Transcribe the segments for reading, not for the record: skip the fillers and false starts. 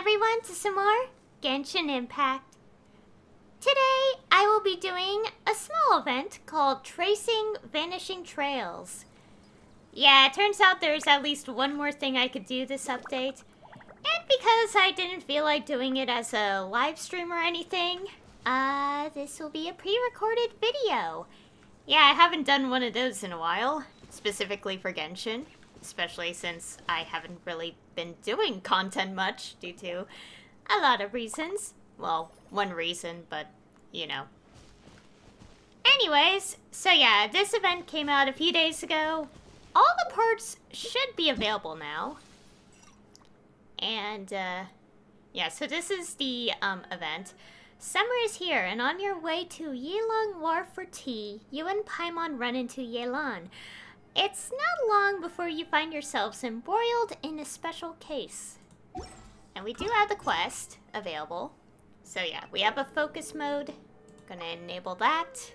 everyone to some more Genshin Impact. Today, I will be doing a small event called Tracing Vanishing Trails. Yeah, it turns out there's at least one more thing I could do this update. And because I didn't feel like doing it as a live stream or anything, this will be a pre-recorded video. Yeah, I haven't done one of those in a while, specifically for Genshin. Especially since I haven't really been doing content much due to a lot of reasons. Well, one reason, but, you know. Anyways, so yeah, this event came out a few days ago. All the parts should be available now. And, yeah, so this is the, event. Summer is here, and on your way to Yelan Wharf for tea, you and Paimon run into Yelan. It's not long before you find yourselves embroiled in a special case. And we do have the quest available. So yeah, we have a focus mode. Gonna enable that.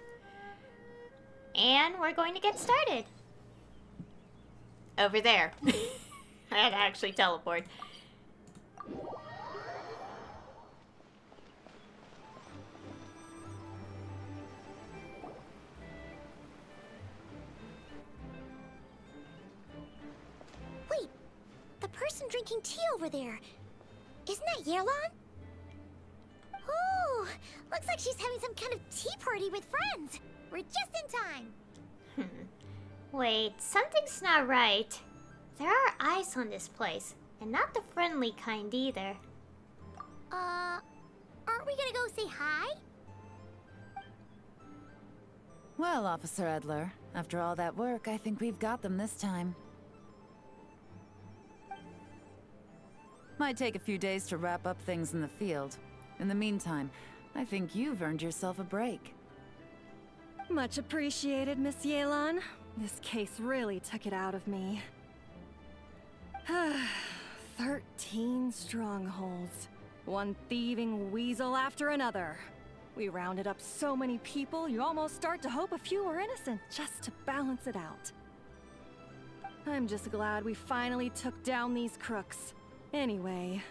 And we're going to get started. Over there. I had to actually teleport. The person drinking tea over there. Isn't that Yelan? Oh, looks like she's having some kind of tea party with friends. We're just in time. Wait, something's not right. There are eyes on this place, and not the friendly kind either. Aren't we gonna go say hi? Well, Officer Edler, after all that work, I think we've got them this time. Might take a few days to wrap up things in the field. In the meantime, I think you've earned yourself a break. Much appreciated, Miss Yelan. This case really took it out of me. 13 strongholds. One thieving weasel after another. We rounded up so many people, you almost start to hope a few were innocent, just to balance it out. I'm just glad we finally took down these crooks. Anyway,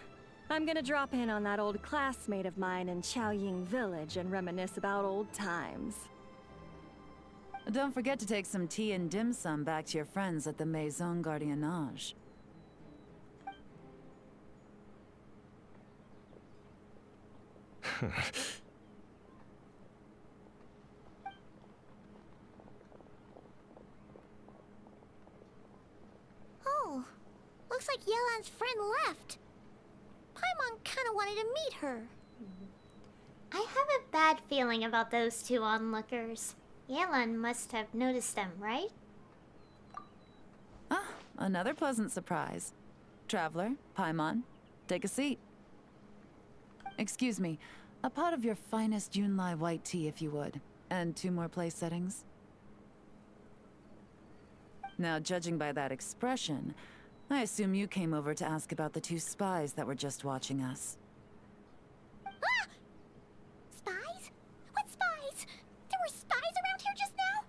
I'm gonna drop in on that old classmate of mine in Chaoying Village and reminisce about old times. Don't forget to take some tea and dim sum back to your friends at the Maison Gardiennage. Oh, looks like Yelan's friend left. Paimon kinda wanted to meet her. I have a bad feeling about those two onlookers. Yelan must have noticed them, right? Ah, another pleasant surprise. Traveler, Paimon, take a seat. Excuse me, a pot of your finest Yunlai white tea if you would. And 2 more place settings. Now, judging by that expression, I assume you came over to ask about the 2 spies that were just watching us. Ah! Spies? What spies? There were spies around here just now?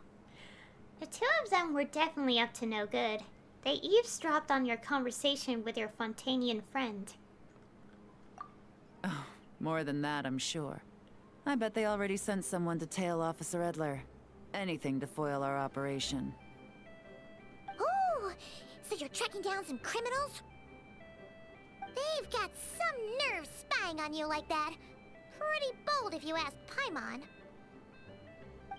The 2 of them were definitely up to no good. They eavesdropped on your conversation with your Fontanian friend. Oh, more than that, I'm sure. I bet they already sent someone to tail Officer Edler. Anything to foil our operation. Oh, so you're tracking down some criminals? They've got some nerve spying on you like that. Pretty bold if you ask Paimon.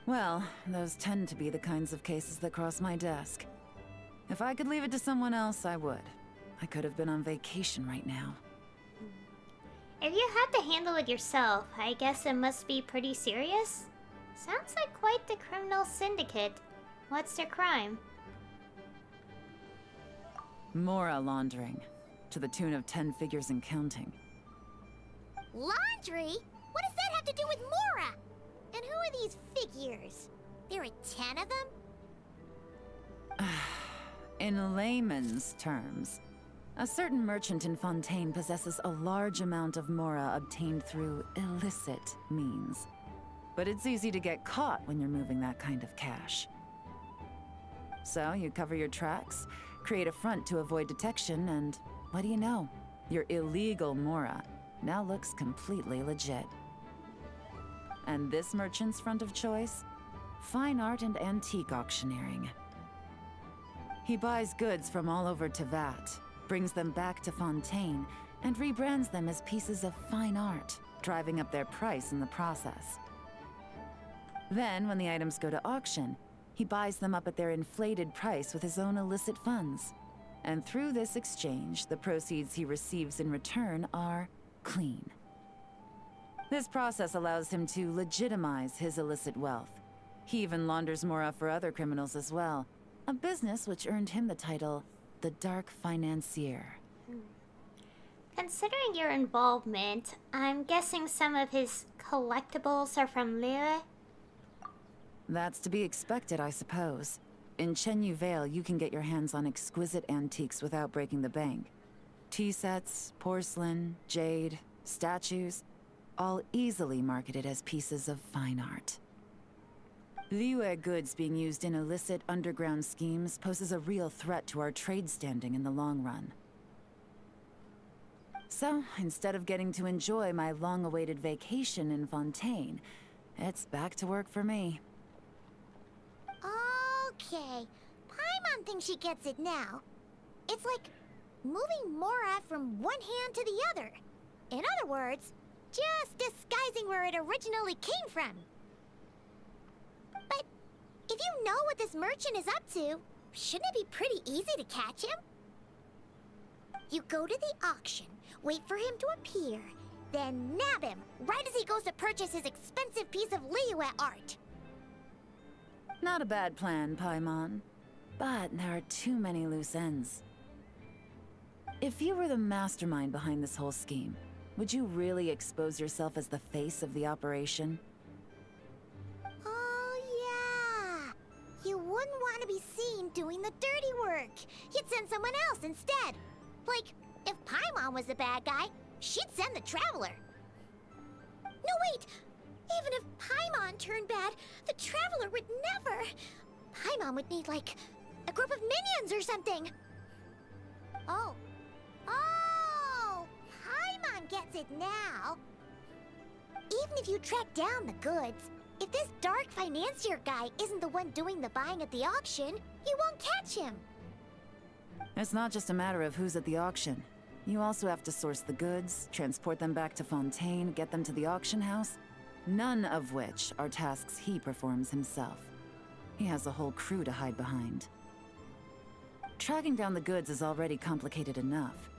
Well, those tend to be the kinds of cases that cross my desk. If I could leave it to someone else, I would. I could have been on vacation right now. If you had to handle it yourself, I guess it must be pretty serious? Sounds like quite the criminal syndicate. What's their crime? Mora laundering. To the tune of 10 figures and counting. Laundry? What does that have to do with Mora? And who are these figures? There are 10 of them? In layman's terms, a certain merchant in Fontaine possesses a large amount of Mora obtained through illicit means. But it's easy to get caught when you're moving that kind of cash. So you cover your tracks, create a front to avoid detection, and what do you know? Your illegal Mora now looks completely legit. And this merchant's front of choice? Fine art and antique auctioneering. He buys goods from all over Tevat, brings them back to Fontaine, and rebrands them as pieces of fine art, driving up their price in the process. Then, when the items go to auction, he buys them up at their inflated price with his own illicit funds. And through this exchange, the proceeds he receives in return are clean. This process allows him to legitimize his illicit wealth. He even launders Mora for other criminals as well, a business which earned him the title, the Dark Financier. Considering your involvement, I'm guessing some of his collectibles are from Liyue? That's to be expected, I suppose. In Chenyu Vale, you can get your hands on exquisite antiques without breaking the bank. Tea sets, porcelain, jade, statues, all easily marketed as pieces of fine art. Liyue goods being used in illicit underground schemes poses a real threat to our trade standing in the long run. So, instead of getting to enjoy my long-awaited vacation in Fontaine, it's back to work for me. Okay, Paimon thinks she gets it now. It's like moving Mora from one hand to the other. In other words, just disguising where it originally came from. But if you know what this merchant is up to, shouldn't it be pretty easy to catch him? You go to the auction, wait for him to appear, then nab him right as he goes to purchase his expensive piece of Liyue art. Not a bad plan, Paimon. But there are too many loose ends. If you were the mastermind behind this whole scheme, would you really expose yourself as the face of the operation? Oh, yeah. You wouldn't want to be seen doing the dirty work. You'd send someone else instead. Like, if Paimon was the bad guy, she'd send the Traveler. No, wait! Even if Paimon turned bad, the Traveler would never... Paimon would need, like, a group of minions or something. Oh. Oh! Paimon gets it now. Even if you track down the goods, if this Dark Financier guy isn't the one doing the buying at the auction, you won't catch him. It's not just a matter of who's at the auction. You also have to source the goods, transport them back to Fontaine, get them to the auction house. None of which are tasks he performs himself. He has a whole crew to hide behind. Tracking down the goods is already complicated enough.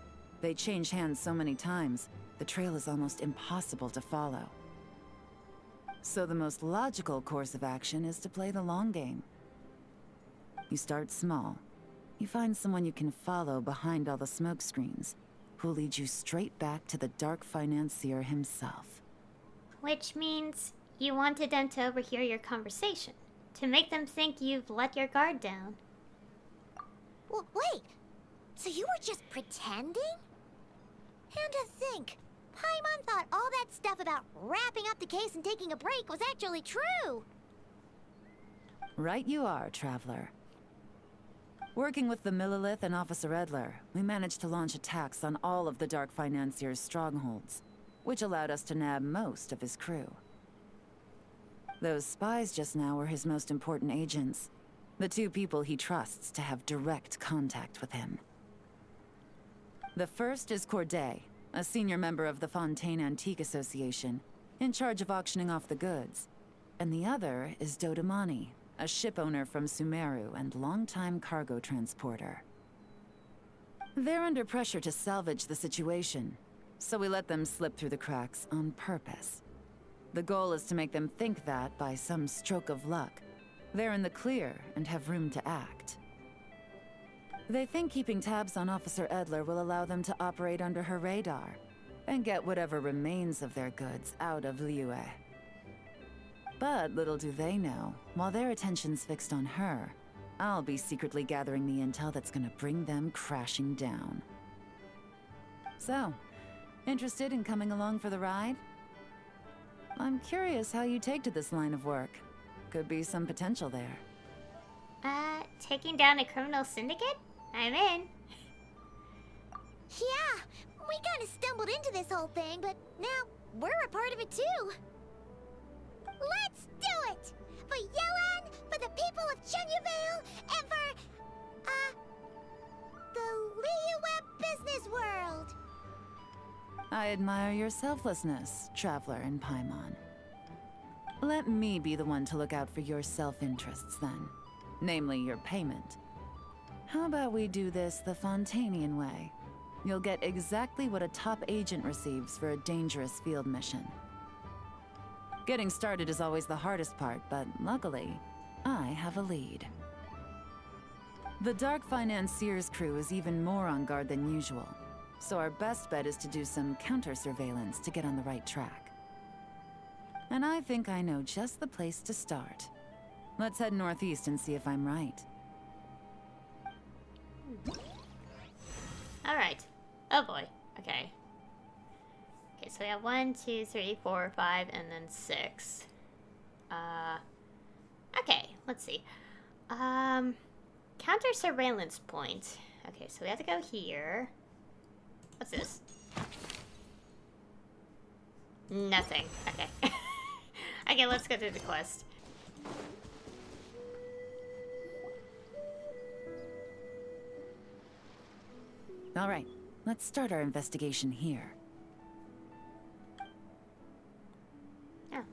They change hands so many times, the trail is almost impossible to follow. So the most logical course of action is to play the long game. You start small. You find someone you can follow behind all the smoke screens, who'll lead you straight back to the Dark Financier himself. Which means you wanted them to overhear your conversation, to make them think you've let your guard down. Well, wait, so you were just pretending? And to think, Paimon thought all that stuff about wrapping up the case and taking a break was actually true. Right you are, Traveler. Working with the Millilith and Officer Edler, we managed to launch attacks on all of the Dark Financier's strongholds, which allowed us to nab most of his crew. Those spies just now were his most important agents, the two people he trusts to have direct contact with him. The first is Corday, a senior member of the Fontaine Antique Association, in charge of auctioning off the goods. And the other is Dodamani, a ship owner from Sumeru and longtime cargo transporter. They're under pressure to salvage the situation, so we let them slip through the cracks on purpose. The goal is to make them think that, by some stroke of luck, they're in the clear and have room to act. They think keeping tabs on Officer Edler will allow them to operate under her radar and get whatever remains of their goods out of Liyue. But little do they know, while their attention's fixed on her, I'll be secretly gathering the intel that's gonna bring them crashing down. So, interested in coming along for the ride? I'm curious how you take to this line of work. Could be some potential there. Taking down a criminal syndicate? I'm in. Yeah, We kind of stumbled into this whole thing, but now we're a part of it too. Let's do it! For Yelan, for the people of Chenyavale, and for, the Liyue business world! I admire your selflessness, Traveler in Paimon. Let me be the one to look out for your self-interests then. Namely, your payment. How about we do this the Fontanian way? You'll get exactly what a top agent receives for a dangerous field mission. Getting started is always the hardest part, but luckily, I have a lead. The Dark Financier's crew is even more on guard than usual, so our best bet is to do some counter-surveillance to get on the right track. And I think I know just the place to start. Let's head northeast and see if I'm right. Alright. Oh boy. Okay. Okay, so we have 1, 2, 3, 4, 5, and then 6. Okay, let's see. Counter surveillance point. Okay, so we have to go here. What's this? Nothing. Okay. Okay, let's go through the quest. All right, let's start our investigation here. Oh.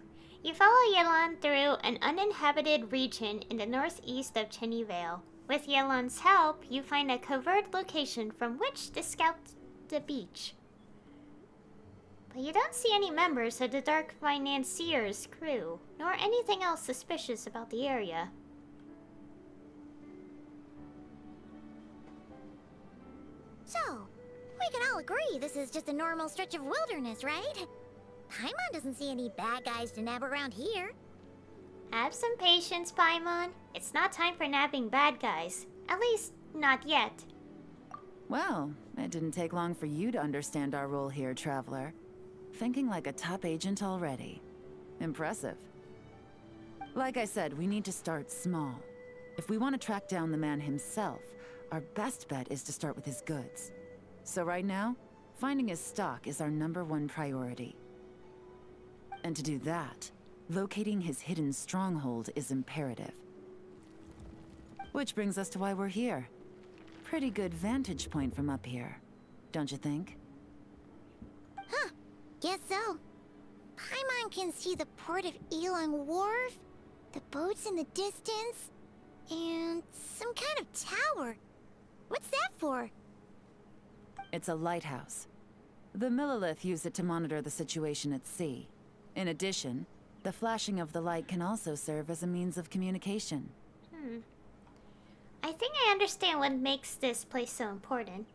You follow Yelan through an uninhabited region in the northeast of Chenyavale. With Yelan's help, you find a covert location from which to scout the beach. But you don't see any members of the Dark Financier's crew, nor anything else suspicious about the area. So, we can all agree this is just a normal stretch of wilderness, right? Paimon doesn't see any bad guys to nab around here. Have some patience, Paimon. It's not time for nabbing bad guys. At least, not yet. Well, it didn't take long for you to understand our role here, Traveler. Thinking like a top agent already. Impressive. Like I said, we need to start small. If we want to track down the man himself, our best bet is to start with his goods. So right now, finding his stock is our #1 priority. And to do that, locating his hidden stronghold is imperative. Which brings us to why we're here. Pretty good vantage point from up here, don't you think? Huh, guess so. Paimon can see the port of Yelan Wharf, the boats in the distance, and some kind of tower. What's that for? It's a lighthouse. The Millilith use it to monitor the situation at sea. In addition, the flashing of the light can also serve as a means of communication. I think I understand what makes this place so important.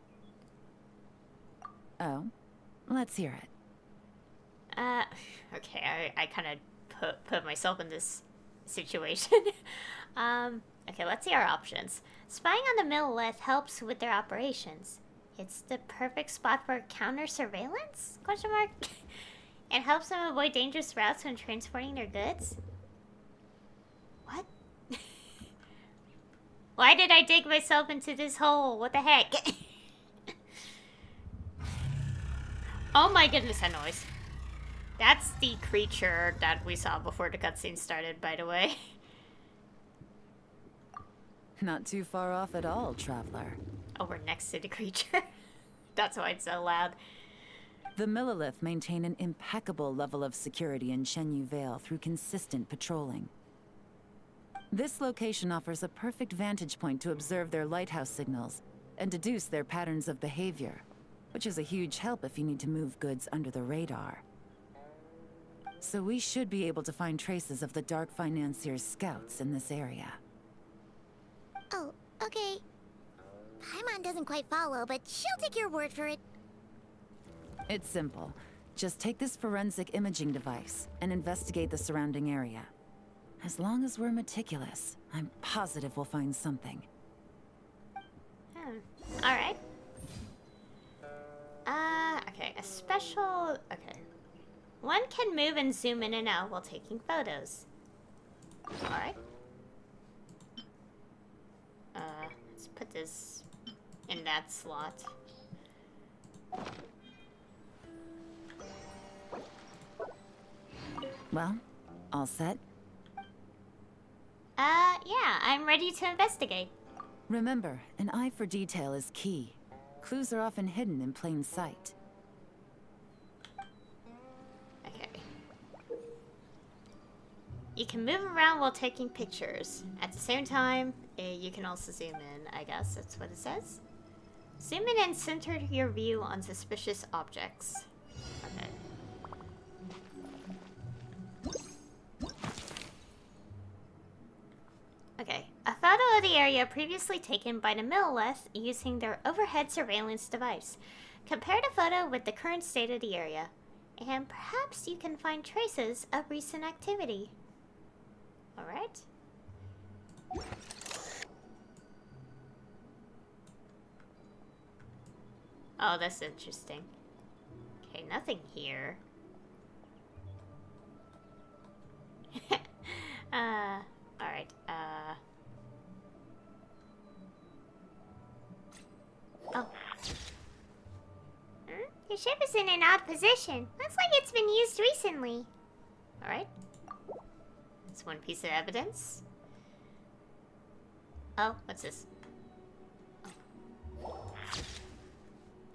Oh? Let's hear it. Okay, I kind of put myself in this situation. Okay, let's see our options. Spying on the Millilith helps with their operations. It's the perfect spot for counter-surveillance? Question mark? It helps them avoid dangerous routes when transporting their goods? What? Why did I dig myself into this hole? What the heck? Oh my goodness, that noise. That's the creature that we saw before the cutscene started, by the way. Not too far off at all, Traveler. Oh, we're next to the creature. That's why it's so loud. The Millilith maintain an impeccable level of security in Shenyu Vale through consistent patrolling. This location offers a perfect vantage point to observe their lighthouse signals and deduce their patterns of behavior, which is a huge help if you need to move goods under the radar. So we should be able to find traces of the Dark Financier's scouts in this area. Oh, okay. Paimon doesn't quite follow, but she'll take your word for it. It's simple. Just take this forensic imaging device and investigate the surrounding area. As long as we're meticulous, I'm positive we'll find something. Alright. Okay, a special... Okay. One can move and zoom in and out while taking photos. Alright. Let's put this in that slot. Well, all set? Yeah, I'm ready to investigate. Remember, an eye for detail is key. Clues are often hidden in plain sight. Okay. You can move around while taking pictures. At the same time, you can also zoom in, I guess that's what it says. Zoom in and center your view on suspicious objects. Okay. Okay, a photo of the area previously taken by the Millilith using their overhead surveillance device. Compare the photo with the current state of the area, and perhaps you can find traces of recent activity. Alright. Oh, that's interesting. Okay, nothing here. Alright, Oh. Your ship is in an odd position. Looks like it's been used recently. Alright. That's one piece of evidence. Oh, what's this? Oh.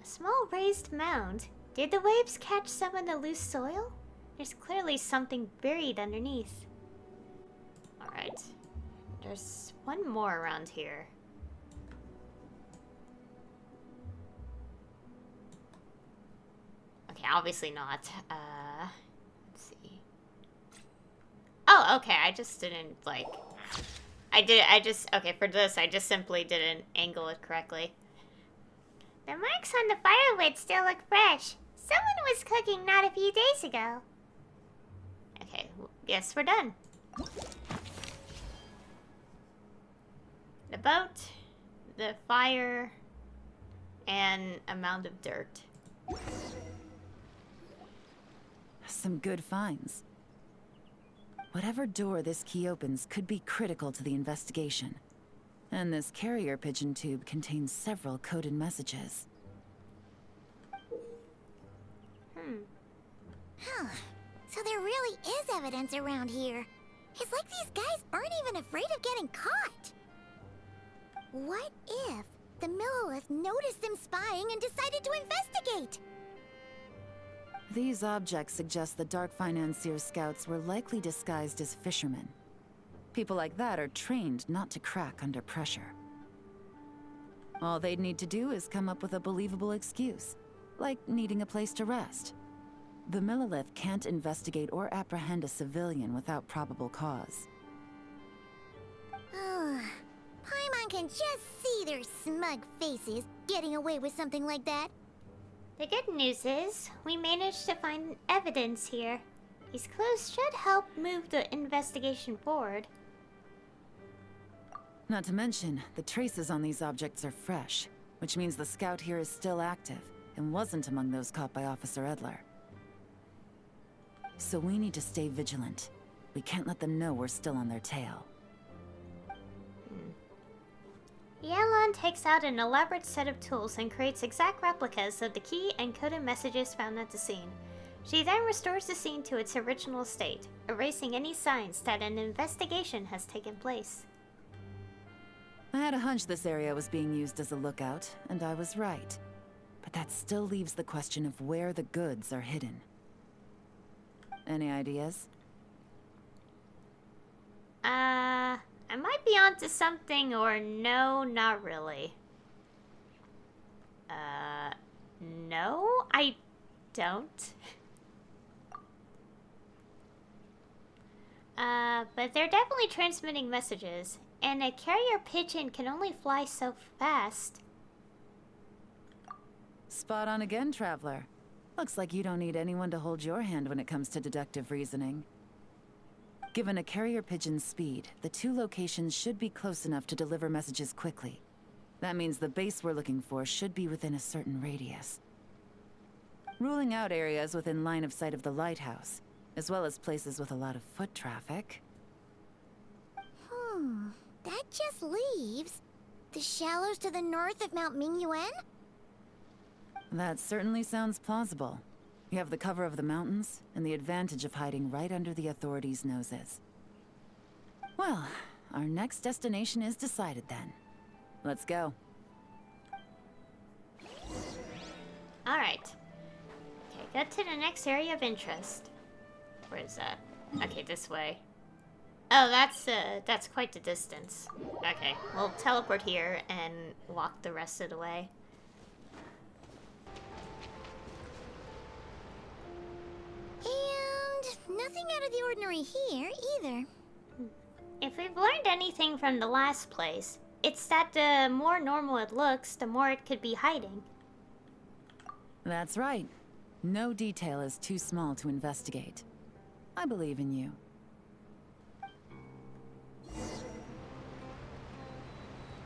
A small raised mound. Did the waves catch some of the loose soil? There's clearly something buried underneath. Alright. There's one more around here. Okay, obviously not. Let's see. Oh, okay, I just didn't, like... okay, for this, I just simply didn't angle it correctly. The marks on the firewood still look fresh. Someone was cooking not a few days ago. Okay, guess we're done. The boat, the fire, and a mound of dirt. Some good finds. Whatever door this key opens could be critical to the investigation. And this carrier pigeon tube contains several coded messages. Huh. So there really is evidence around here. It's like these guys aren't even afraid of getting caught. What if the Millilith noticed them spying and decided to investigate? These objects suggest the Dark Financier scouts were likely disguised as fishermen. People like that are trained not to crack under pressure. All they'd need to do is come up with a believable excuse, like needing a place to rest. The Millilith can't investigate or apprehend a civilian without probable cause. Paimon can just see their smug faces getting away with something like that. The good news is, we managed to find evidence here. These clues should help move the investigation forward. Not to mention, the traces on these objects are fresh, which means the scout here is still active, and wasn't among those caught by Officer Edler. So we need to stay vigilant. We can't let them know we're still on their tail. Yelan takes out an elaborate set of tools and creates exact replicas of the key and coded messages found at the scene. She then restores the scene to its original state, erasing any signs that an investigation has taken place. I had a hunch this area was being used as a lookout, and I was right. But that still leaves the question of where the goods are hidden. Any ideas? I might be onto something, or no, not really. No, I don't. But they're definitely transmitting messages, and a carrier pigeon can only fly so fast. Spot on again, Traveler. Looks like you don't need anyone to hold your hand when it comes to deductive reasoning. Given a carrier pigeon's speed, the two locations should be close enough to deliver messages quickly. That means the base we're looking for should be within a certain radius. Ruling out areas within line of sight of the lighthouse, as well as places with a lot of foot traffic. That just leaves the shallows to the north of Mount Mingyuan? That certainly sounds plausible. You have the cover of the mountains, and the advantage of hiding right under the authorities' noses. Well, our next destination is decided then. Let's go. Alright. Okay, get to the next area of interest. Where is that? Okay, this way. Oh, that's quite the distance. Okay, we'll teleport here and walk the rest of the way. And nothing out of the ordinary here, either. If we've learned anything from the last place, it's that the more normal it looks, the more it could be hiding. That's right. No detail is too small to investigate. I believe in you.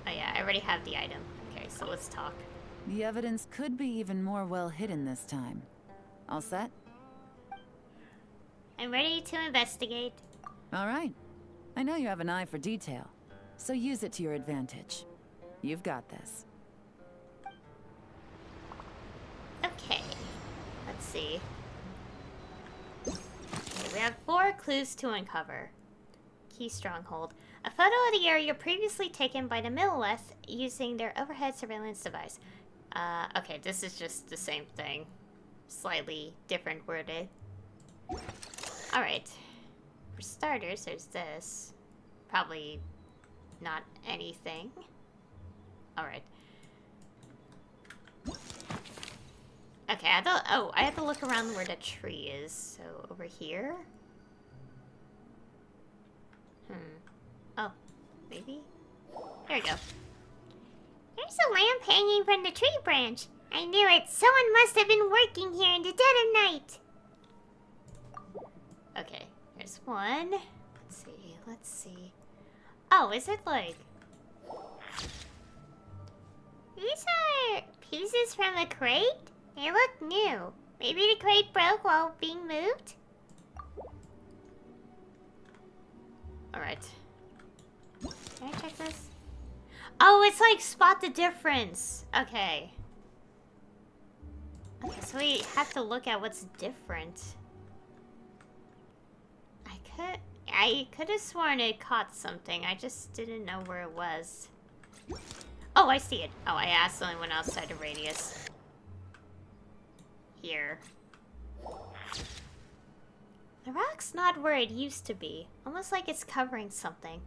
Oh yeah, I already have the item. Okay, so let's talk. The evidence could be even more well hidden this time. All set? I'm ready to investigate. All right. I know you have an eye for detail, so use it to your advantage. You've got this. Okay, let's see. Okay, we have 4 clues to uncover. Key stronghold. A photo of the area previously taken by the Millilith using their overhead surveillance device. Okay, this is just the same thing. Slightly different worded. Alright. For starters, there's this. Probably not anything. Alright. Okay, I have to look around where the tree is. So, over here? Oh, maybe? There we go. There's a lamp hanging from the tree branch. I knew it. Someone must have been working here in the dead of night. Okay, there's one. Let's see. Oh, is it like... These are pieces from a crate? They look new. Maybe the crate broke while being moved? Alright. Can I check this? Oh, it's like spot the difference. Okay. Okay, so we have to look at what's different. I could have sworn it caught something. I just didn't know where it was. Oh, I see it. Oh, I accidentally went outside the radius. Here. The rock's not where it used to be. Almost like it's covering something.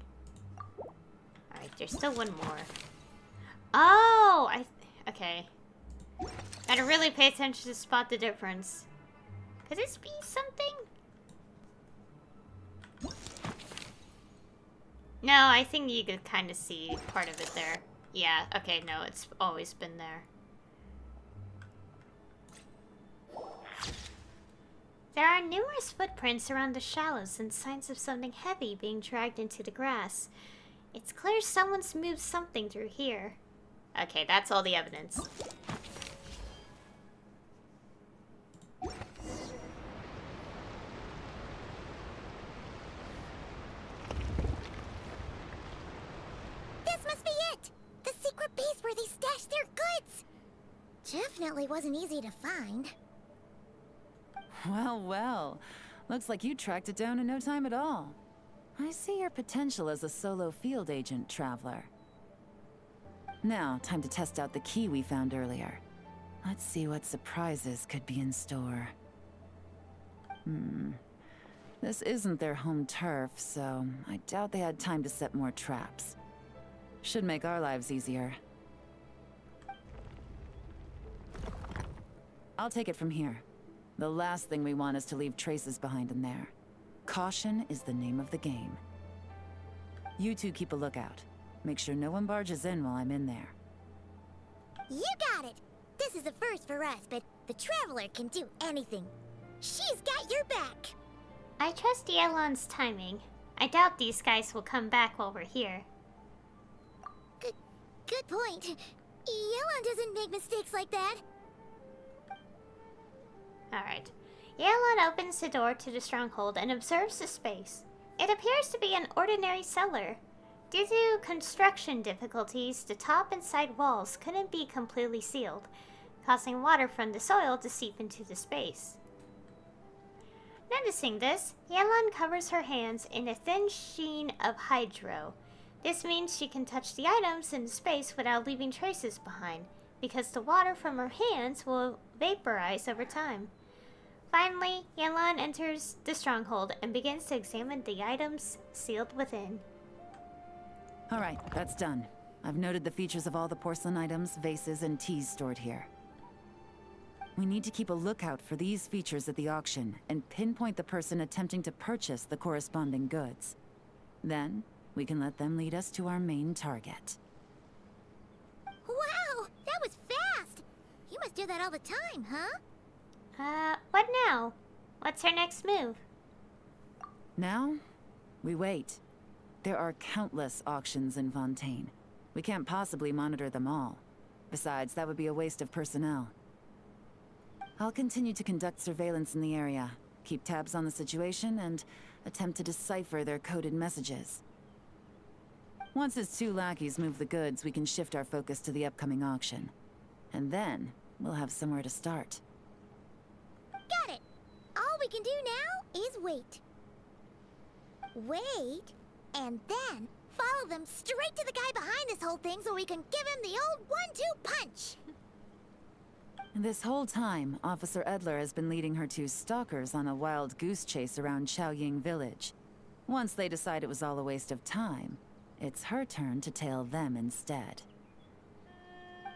Alright, there's still one more. Oh! Okay. Gotta really pay attention to spot the difference. Could this be something? No, I think you could kind of see part of it there. Yeah, okay, no, it's always been there. There are numerous footprints around the shallows and signs of something heavy being dragged into the grass. It's clear someone's moved something through here. Okay, that's all the evidence. This must be it! The secret base where they stashed their goods! Definitely wasn't easy to find. Well, well. Looks like you tracked it down in no time at all. I see your potential as a solo field agent, Traveler. Now, time to test out the key we found earlier. Let's see what surprises could be in store. This isn't their home turf, so I doubt they had time to set more traps. Should make our lives easier. I'll take it from here. The last thing we want is to leave traces behind in there. Caution is the name of the game. You two keep a lookout. Make sure no one barges in while I'm in there. You got it! This is a first for us, but the Traveler can do anything. She's got your back! I trust Yelan's timing. I doubt these guys will come back while we're here. Good point. Yelan doesn't make mistakes like that. Alright. Yelan opens the door to the stronghold and observes the space. It appears to be an ordinary cellar. Due to construction difficulties, the top and side walls couldn't be completely sealed, causing water from the soil to seep into the space. Noticing this, Yelan covers her hands in a thin sheen of hydro. This means she can touch the items in space without leaving traces behind, because the water from her hands will vaporize over time. Finally, Yelan enters the stronghold and begins to examine the items sealed within. Alright, that's done. I've noted the features of all the porcelain items, vases, and teas stored here. We need to keep a lookout for these features at the auction and pinpoint the person attempting to purchase the corresponding goods. Then, we can let them lead us to our main target. Wow, that was fast! You must do that all the time, huh? What now? What's her next move? Now, we wait. There are countless auctions in Fontaine. We can't possibly monitor them all. Besides, that would be a waste of personnel. I'll continue to conduct surveillance in the area, keep tabs on the situation, and attempt to decipher their coded messages. Once his 2 lackeys move the goods, we can shift our focus to the upcoming auction. And then, we'll have somewhere to start. Got it! All we can do now is wait. Wait, and then follow them straight to the guy behind this whole thing so we can give him the old 1-2 punch! This whole time, Officer Edler has been leading her 2 stalkers on a wild goose chase around Chaoying village. Once they decide it was all a waste of time, it's her turn to tail them instead.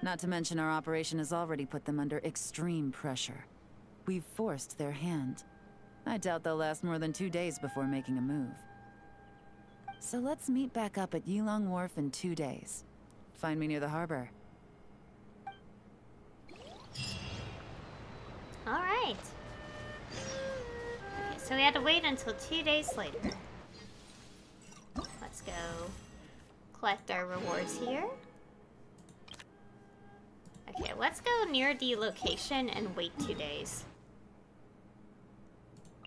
Not to mention our operation has already put them under extreme pressure. We've forced their hand. I doubt they'll last more than 2 days before making a move. So let's meet back up at Yulong Wharf in 2 days. Find me near the harbor. Alright. Okay, so we had to wait until 2 days later. Let's go collect our rewards here. Okay, let's go near the location and wait 2 days.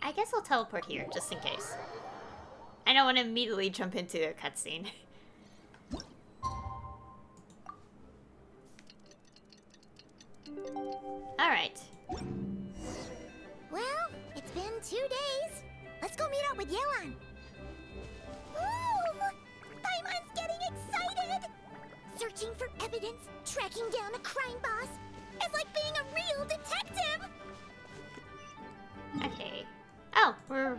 I guess I'll teleport here, just in case. I don't want to immediately jump into a cutscene. Alright. Well, it's been 2 days. Let's go meet up with Yelan. Ooh! Paimon's getting excited! Searching for evidence, tracking down a crime boss. It's like being a real detective! Okay. Oh, we're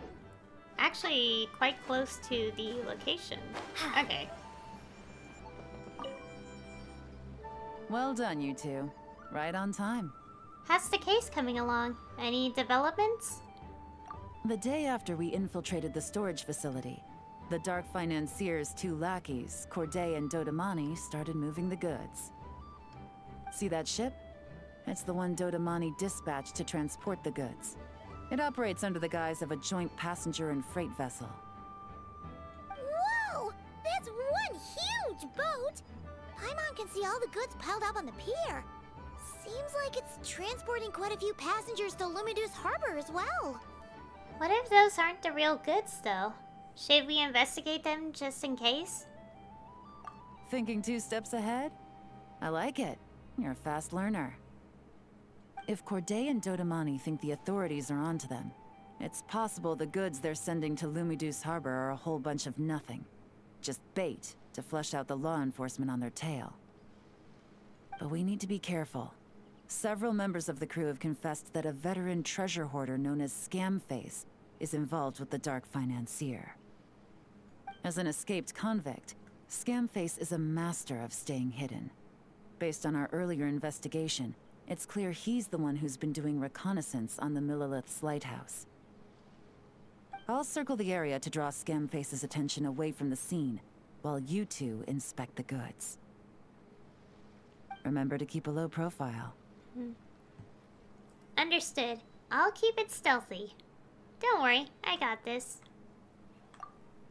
actually quite close to the location. Okay. Well done, you 2. Right on time. How's the case coming along? Any developments? The day after we infiltrated the storage facility, the Dark Financier's 2 lackeys, Corday and Dodamani, started moving the goods. See that ship? It's the one Dodamani dispatched to transport the goods. It operates under the guise of a joint passenger and freight vessel. Whoa! That's one huge boat! Paimon can see all the goods piled up on the pier. Seems like it's transporting quite a few passengers to Lumidus Harbor as well. What if those aren't the real goods, though? Should we investigate them just in case? Thinking 2 steps ahead? I like it. You're a fast learner. If Corday and Dodamani think the authorities are onto them, it's possible the goods they're sending to Lumidus Harbor are a whole bunch of nothing. Just bait to flush out the law enforcement on their tail. But we need to be careful. Several members of the crew have confessed that a veteran treasure hoarder known as Scamface is involved with the Dark Financier. As an escaped convict, Scamface is a master of staying hidden. Based on our earlier investigation, it's clear he's the one who's been doing reconnaissance on the Millilith's lighthouse. I'll circle the area to draw Scamface's attention away from the scene, while you 2 inspect the goods. Remember to keep a low profile. Understood. I'll keep it stealthy. Don't worry, I got this.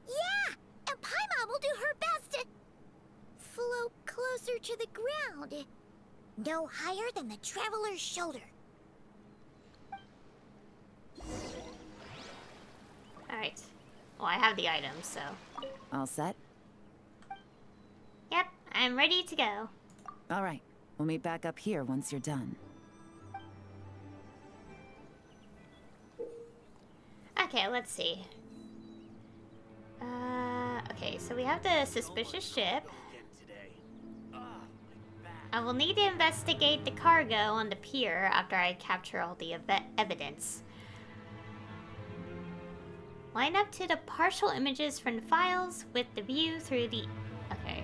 Yeah! And Paimon will do her best to float closer to the ground. No higher than the traveler's shoulder. Alright. Well, I have the items, so... All set? Yep, I'm ready to go. All right. We'll meet back up here once you're done. Okay, let's see. Okay, so we have the suspicious ship. I will need to investigate the cargo on the pier after I capture all the evidence. Line up to the partial images from the files with the view through the... Okay.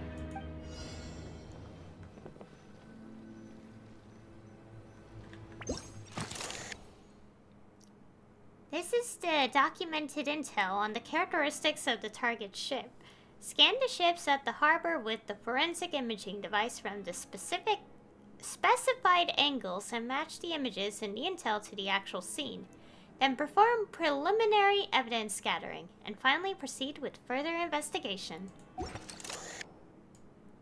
This is the documented intel on the characteristics of the target ship. Scan the ships at the harbor with the forensic imaging device from the specified angles and match the images in the intel to the actual scene. Then perform preliminary evidence scattering, and finally proceed with further investigation.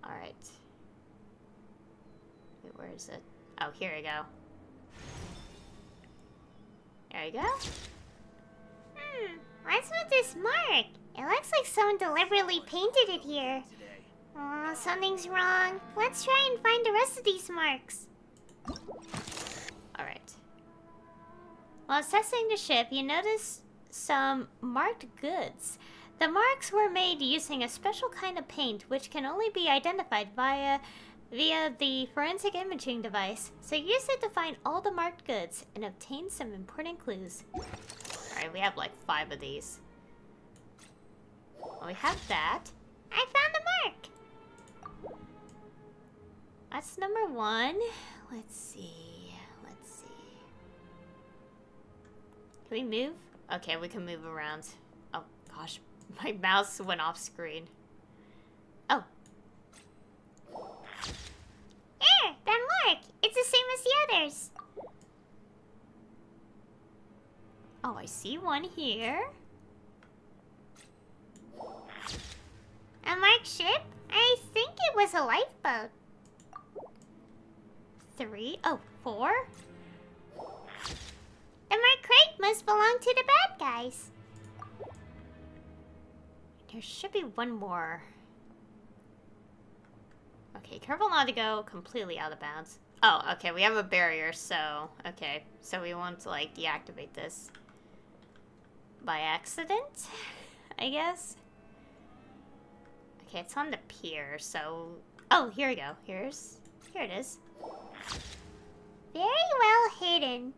Alright. Wait, where is it? Oh, here we go. There you go. What's with this mark? It looks like someone deliberately painted it here. Oh, something's wrong. Let's try and find the rest of these marks. Alright. While assessing the ship, you notice some marked goods. The marks were made using a special kind of paint which can only be identified via the forensic imaging device. So use it to find all the marked goods and obtain some important clues. Alright, we have like 5 of these. Well, we have that. I found the mark. That's number 1. Let's see. Can we move? Okay, we can move around. Oh gosh, my mouse went off screen. Oh. There, that mark. It's the same as the others. Oh, I see one here. A marked ship? I think it was a lifeboat. 3. Oh, 4. The marked crate must belong to the bad guys. There should be one more. Okay, careful not to go completely out of bounds. Oh, okay, we have a barrier, so... Okay, so we won't, like, deactivate this. By accident, I guess? Okay, it's on the pier, so... Oh, here we go. Here it is. Very well hidden.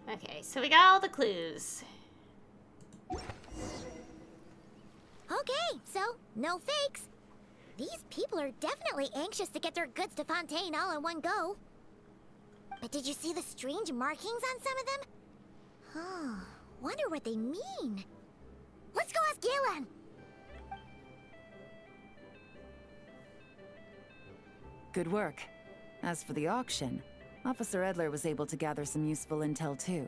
Okay, so we got all the clues. Okay, so no fakes. These people are definitely anxious to get their goods to Fontaine all in one go. But did you see the strange markings on some of them? Huh, wonder what they mean. Let's go ask Yelan. Good work. As for the auction, Officer Edler was able to gather some useful intel too.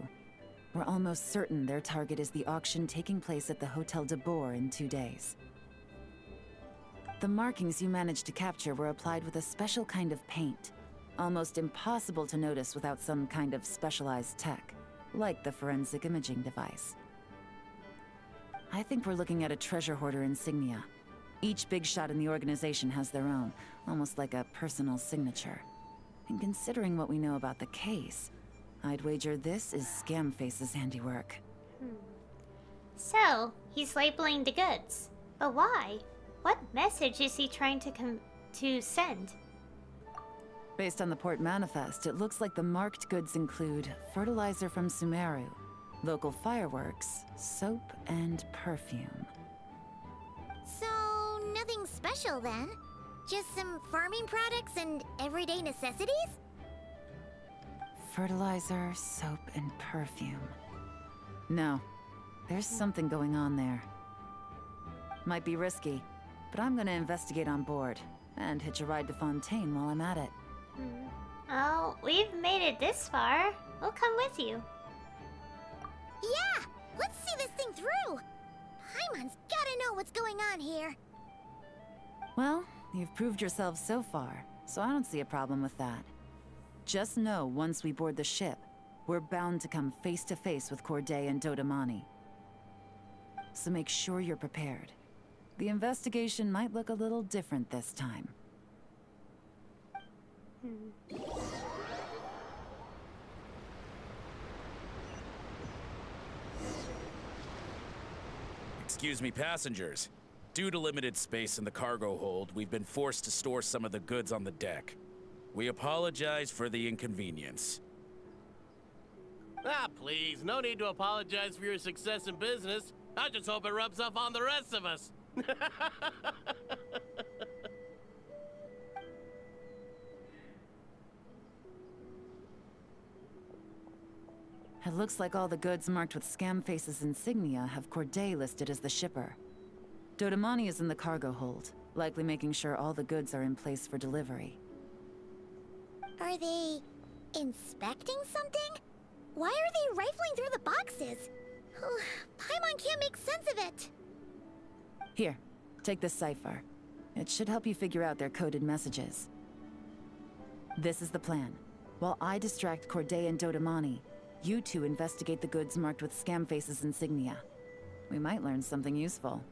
We're almost certain their target is the auction taking place at the Hotel de Boer in 2 days. The markings you managed to capture were applied with a special kind of paint. Almost impossible to notice without some kind of specialized tech, like the forensic imaging device. I think we're looking at a treasure hoarder insignia. Each big shot in the organization has their own, almost like a personal signature. And considering what we know about the case, I'd wager this is Scamface's handiwork. So, he's labeling the goods. But why? What message is he trying to send? Based on the port manifest, it looks like the marked goods include fertilizer from Sumeru, local fireworks, soap, and perfume. So, nothing special then? Just some farming products and everyday necessities? Fertilizer, soap, and perfume. No, there's something going on there. Might be risky, but I'm gonna investigate on board, and hitch a ride to Fontaine while I'm at it. Oh, we've made it this far. We'll come with you. Yeah! Let's see this thing through! Paimon's gotta know what's going on here. Well, you've proved yourself so far, so I don't see a problem with that. Just know once we board the ship, we're bound to come face to face with Corday and Dodamani. So make sure you're prepared. The investigation might look a little different this time. Excuse me, passengers. Due to limited space in the cargo hold, we've been forced to store some of the goods on the deck. We apologize for the inconvenience. Ah, please, no need to apologize for your success in business. I just hope it rubs off on the rest of us. It looks like all the goods marked with Scamface's insignia have Corday listed as the shipper. Dodamani is in the cargo hold, likely making sure all the goods are in place for delivery. Are they inspecting something? Why are they rifling through the boxes? Paimon can't make sense of it. Here, take this cipher. It should help you figure out their coded messages. This is the plan. While I distract Corday and Dodamani, you two investigate the goods marked with Scamface's insignia. We might learn something useful.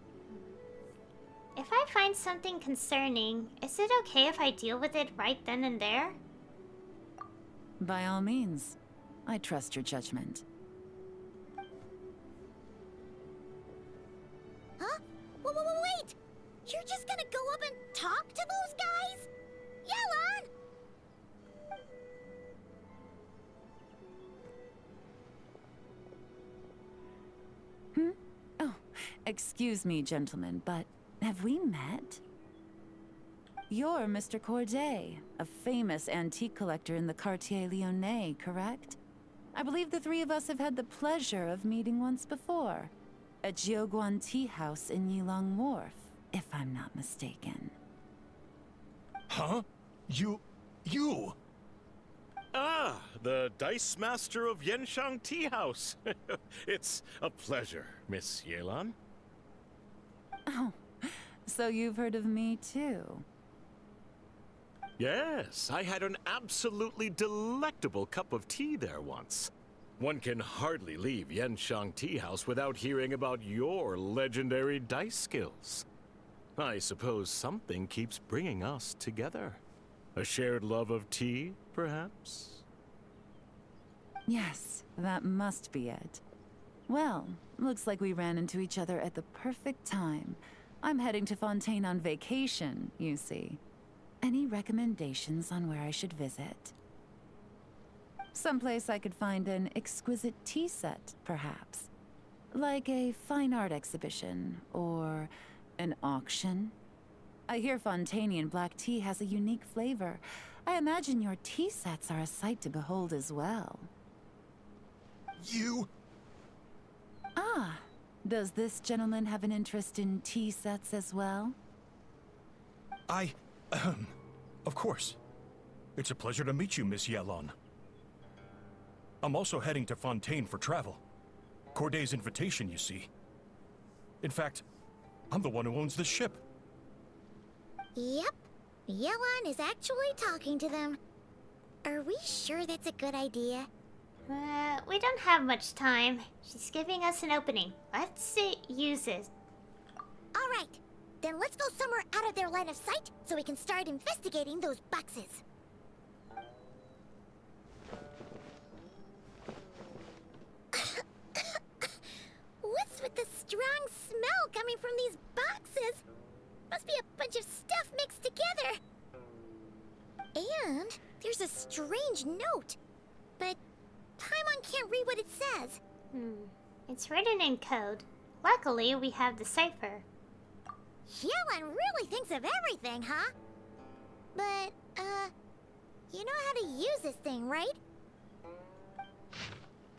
If I find something concerning, is it okay if I deal with it right then and there? By all means. I trust your judgment. Huh? Wait! You're just gonna go up and talk to those guys? Yelan! Oh, excuse me, gentlemen, but have we met? You're Mr. Corday, a famous antique collector in the Quartier Lyonnais, correct? I believe the three of us have had the pleasure of meeting once before. At Jiuguan Tea House in Yilong Wharf, if I'm not mistaken. Huh? You... Ah, the Dice Master of Yenshang Tea House. It's a pleasure, Miss Yelan. Oh, so you've heard of me too? Yes, I had an absolutely delectable cup of tea there once. One can hardly leave Yenshang Tea House without hearing about your legendary dice skills. I suppose something keeps bringing us together. A shared love of tea, perhaps? Yes, that must be it. Well, looks like we ran into each other at the perfect time. I'm heading to Fontaine on vacation, you see. Any recommendations on where I should visit? Someplace I could find an exquisite tea set, perhaps. Like a fine art exhibition, or an auction. I hear Fontainian black tea has a unique flavor. I imagine your tea sets are a sight to behold as well. You... Ah, does this gentleman have an interest in tea sets as well? Of course. It's a pleasure to meet you, Miss Yelan. I'm also heading to Fontaine for travel. Corday's invitation, you see. In fact, I'm the one who owns the ship. Yep. Yelan is actually talking to them. Are we sure that's a good idea? We don't have much time. She's giving us an opening. Let's use it. Alright, then let's go somewhere out of their line of sight so we can start investigating those boxes. What's with the strong smell coming from these boxes? Must be a bunch of stuff mixed together. And there's a strange note. But Paimon can't read what it says. It's written in code. Luckily, we have the cipher. Yelan really thinks of everything, huh? But, you know how to use this thing, right?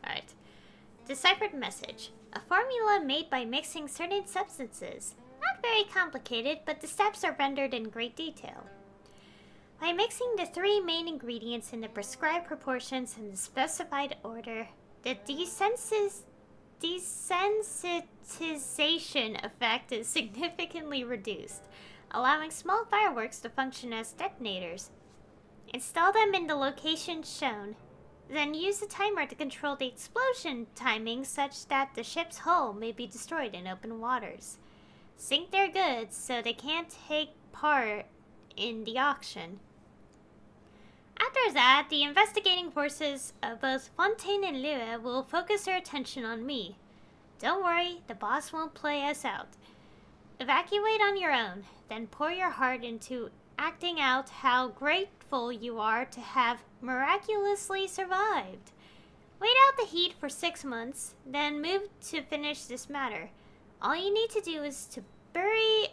Alright. Deciphered message. A formula made by mixing certain substances. Not very complicated, but the steps are rendered in great detail. By mixing the three main ingredients in the prescribed proportions in the specified order, the desensitization effect is significantly reduced, allowing small fireworks to function as detonators. Install them in the location shown, then use the timer to control the explosion timing such that the ship's hull may be destroyed in open waters. Sink their goods so they can't take part in the auction. After that, the investigating forces of both Fontaine and Lua will focus their attention on me. Don't worry, the boss won't play us out. Evacuate on your own, then pour your heart into acting out how grateful you are to have miraculously survived. Wait out the heat for 6 months, then move to finish this matter. All you need to do is to bury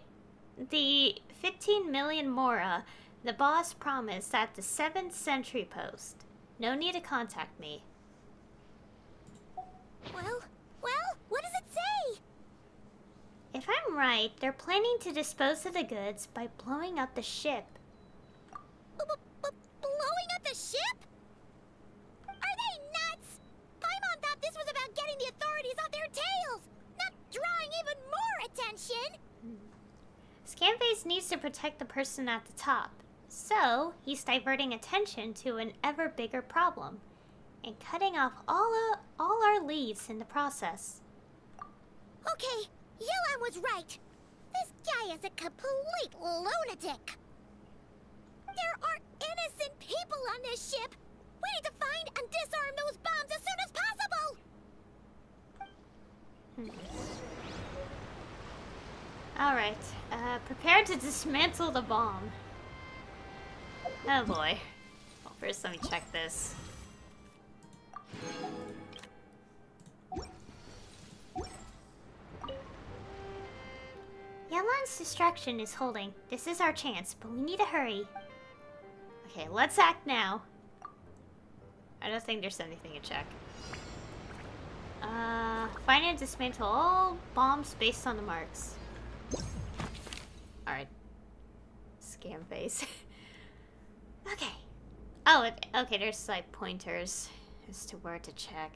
the 15 million Mora the boss promised at the 7th century post. No need to contact me. Well, what does it say? If I'm right, they're planning to dispose of the goods by blowing up the ship. Blowing up the ship? Are they nuts? Paimon thought this was about getting the authorities off their tails, not drawing even more attention. Scamface needs to protect the person at the top, so he's diverting attention to an ever bigger problem, and cutting off all our leads in the process. Okay, Yelan was right. This guy is a complete lunatic. There are innocent people on this ship. We need to find and disarm those bombs as soon as possible. Alright, prepare to dismantle the bomb. Oh boy. Well, first let me check this. Yelan's distraction is holding. This is our chance, but we need to hurry. Okay, let's act now. I don't think there's anything to check. Find and dismantle all bombs based on the marks. Alright. Scam face. Okay. Oh, okay, there's like pointers as to where to check.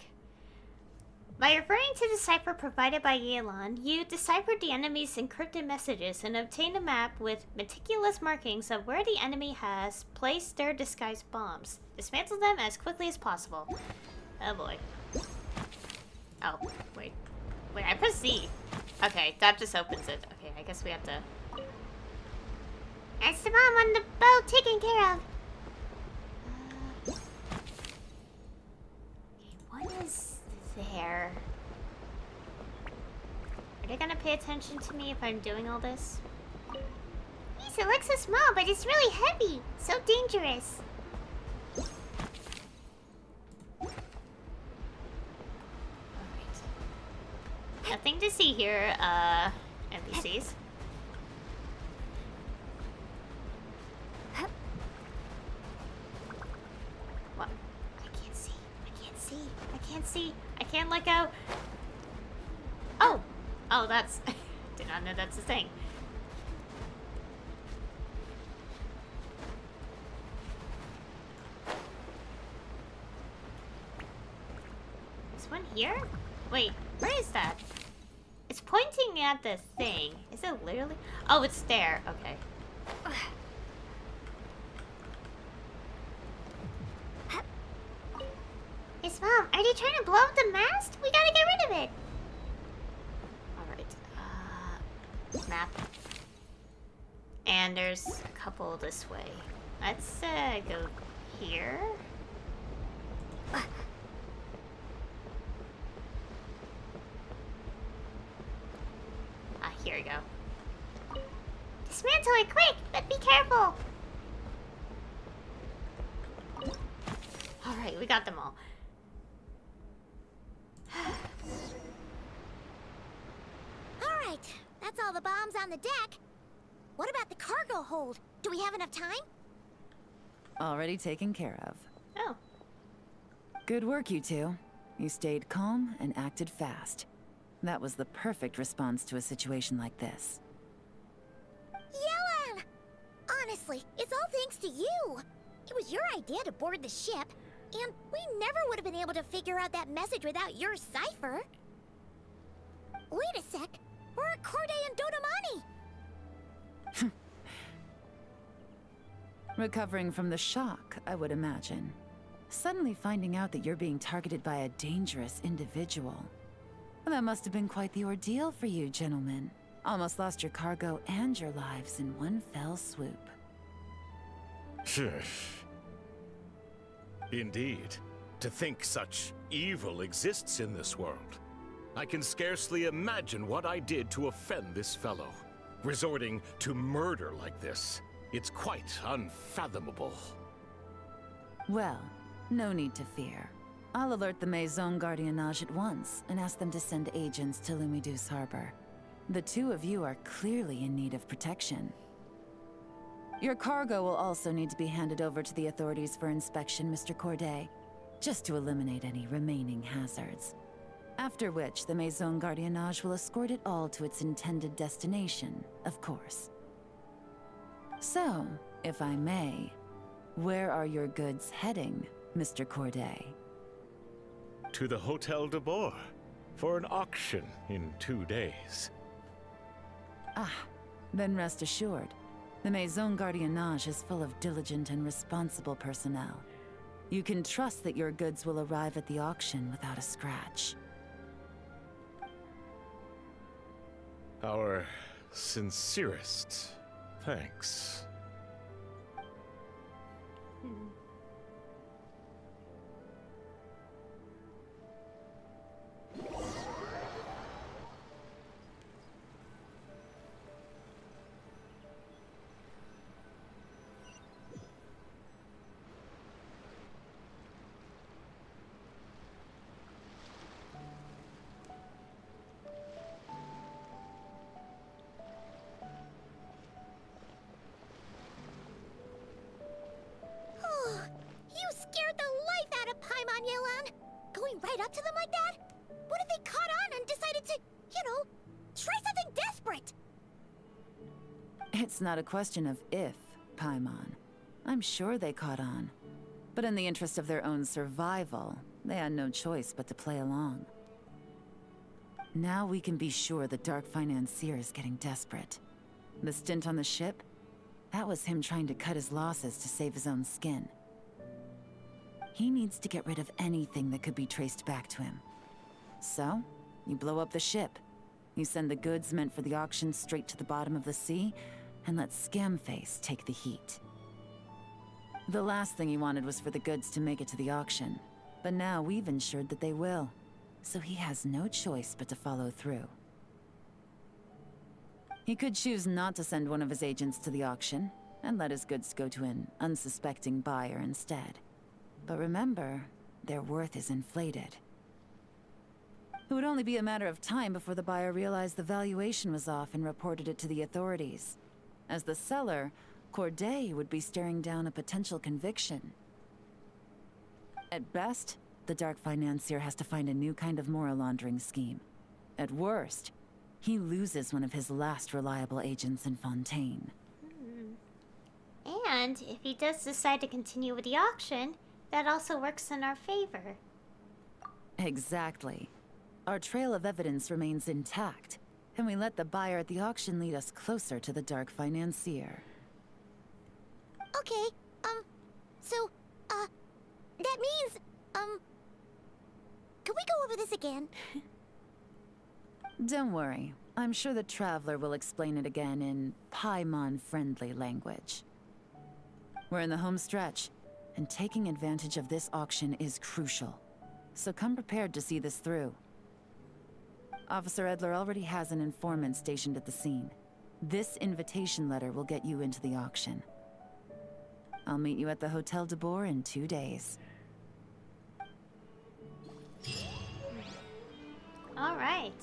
By referring to the cipher provided by Yelan, you deciphered the enemy's encrypted messages and obtained a map with meticulous markings of where the enemy has placed their disguised bombs. Dismantle them as quickly as possible. Oh boy. Oh, wait. Wait, I pressed Z. Okay, that just opens it. Okay, I guess we have to... That's the bomb on the boat taken care of. Okay, what is there? Are they gonna pay attention to me if I'm doing all this? Yes, it looks so small, but it's really heavy. So dangerous. Alright. Nothing to see here, NPCs. What? I can't see. I can't see. I can't see. I can't let go. Oh! Oh, that's... Did not know that's a thing. This one here? Wait, where is that? It's pointing at the thing. Is it literally? Oh, it's there. Okay. Yes, Mom, are they trying to blow up the mast? We gotta get rid of it. Alright. Map. And there's a couple this way. Let's go here. Ah, here we go. Dismantle it quick, but be careful. Alright, we got them all. Alright, that's all the bombs on the deck. What about the cargo hold? Do we have enough time? Already taken care of. Oh. Good work, you two. You stayed calm and acted fast. That was the perfect response to a situation like this. Yelan! Honestly, it's all thanks to you. It was your idea to board the ship, and we never would have been able to figure out that message without your cipher. Wait a sec. We're at Corday and Dodamani. Recovering from the shock, I would imagine. Suddenly finding out that you're being targeted by a dangerous individual. That must have been quite the ordeal for you, gentlemen. Almost lost your cargo and your lives in one fell swoop. Indeed. To think such evil exists in this world. I can scarcely imagine what I did to offend this fellow. Resorting to murder like this, it's quite unfathomable. Well, no need to fear. I'll alert the Maison Gardiennage at once and ask them to send agents to Lumidus Harbor. The two of you are clearly in need of protection. Your cargo will also need to be handed over to the authorities for inspection, Mr. Corday, just to eliminate any remaining hazards. After which, the Maison Gardiennage will escort it all to its intended destination, of course. So, if I may, where are your goods heading, Mr. Corday? To the Hotel de Boer for an auction in 2 days. Ah, then rest assured. The Maison Gardiennage is full of diligent and responsible personnel. You can trust that your goods will arrive at the auction without a scratch. Our sincerest thanks. You scared the life out of Paimon, Yelan! Going right up to them like that? What if they caught on and decided to, try something desperate? It's not a question of if, Paimon. I'm sure they caught on. But in the interest of their own survival, they had no choice but to play along. Now we can be sure the Dark Financier is getting desperate. The stint on the ship? That was him trying to cut his losses to save his own skin. He needs to get rid of anything that could be traced back to him. So, you blow up the ship. You send the goods meant for the auction straight to the bottom of the sea, and let Scamface take the heat. The last thing he wanted was for the goods to make it to the auction, but now we've ensured that they will, so he has no choice but to follow through. He could choose not to send one of his agents to the auction, and let his goods go to an unsuspecting buyer instead. But remember, their worth is inflated. It would only be a matter of time before the buyer realized the valuation was off and reported it to the authorities. As the seller, Corday would be staring down a potential conviction. At best, the Dark Financier has to find a new kind of moral laundering scheme. At worst, he loses one of his last reliable agents in Fontaine. And if he does decide to continue with the auction, that also works in our favor. Exactly. Our trail of evidence remains intact, and we let the buyer at the auction lead us closer to the Dark Financier. Okay, that means, can we go over this again? Don't worry. I'm sure the Traveler will explain it again in Paimon-friendly language. We're in the home stretch, and taking advantage of this auction is crucial. So come prepared to see this through. Officer Edler already has an informant stationed at the scene. This invitation letter will get you into the auction. I'll meet you at the Hotel de Boer in 2 days. All right.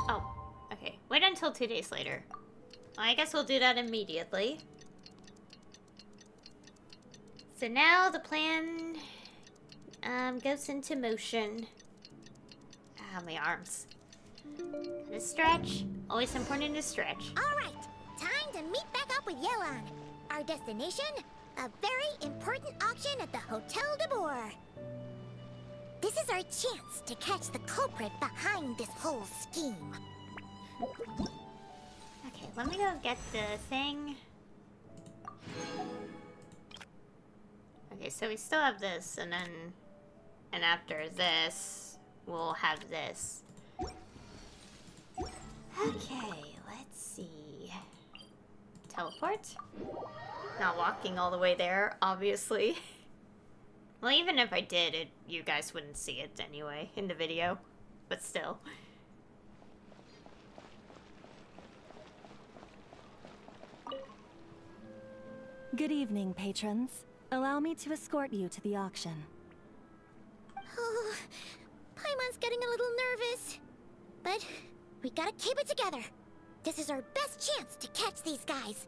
Oh, okay. Wait until 2 days later. I guess we'll do that immediately. So now the plan goes into motion. Ah, my arms. Gotta stretch. Always important to stretch. Alright, time to meet back up with Yelan. Our destination? A very important auction at the Hotel de Boer. This is our chance to catch the culprit behind this whole scheme. Okay, let me go get the thing. Okay, so we still have this, and after this, we'll have this. Okay, let's see. Teleport? Not walking all the way there, obviously. Well, even if I did, you guys wouldn't see it anyway in the video. But still. Good evening, patrons. Allow me to escort you to the auction. Oh, Paimon's getting a little nervous. But we gotta keep it together. This is our best chance to catch these guys.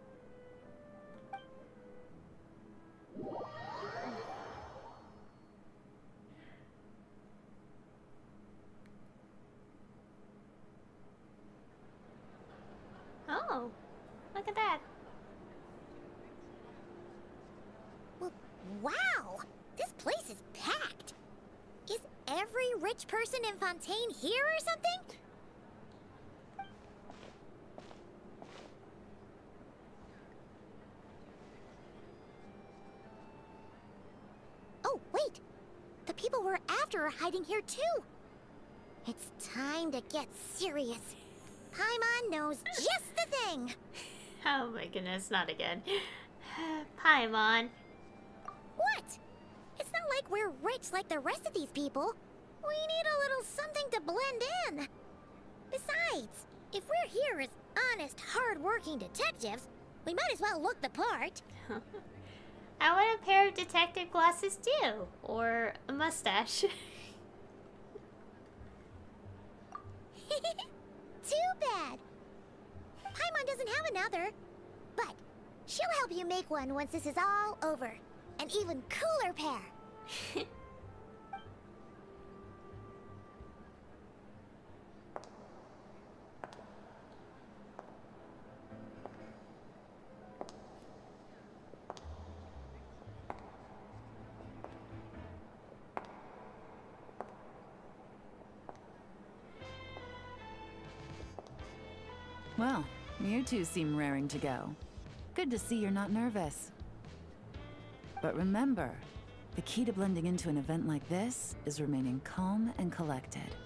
Oh, look at that. Well, wow! This place is packed. Is every rich person in Fontaine here or something? Oh, wait! The people we're after are hiding here too! It's time to get serious. Paimon knows just the thing! Oh my goodness, not again. Paimon. What? It's not like we're rich like the rest of these people. We need a little something to blend in. Besides, if we're here as honest, hard-working detectives, we might as well look the part. I want a pair of detective glasses too. Or a mustache. Too bad. Paimon doesn't have another. But she'll help you make one once this is all over. An even cooler pair. Well, you two seem raring to go. Good to see you're not nervous. But remember, the key to blending into an event like this is remaining calm and collected.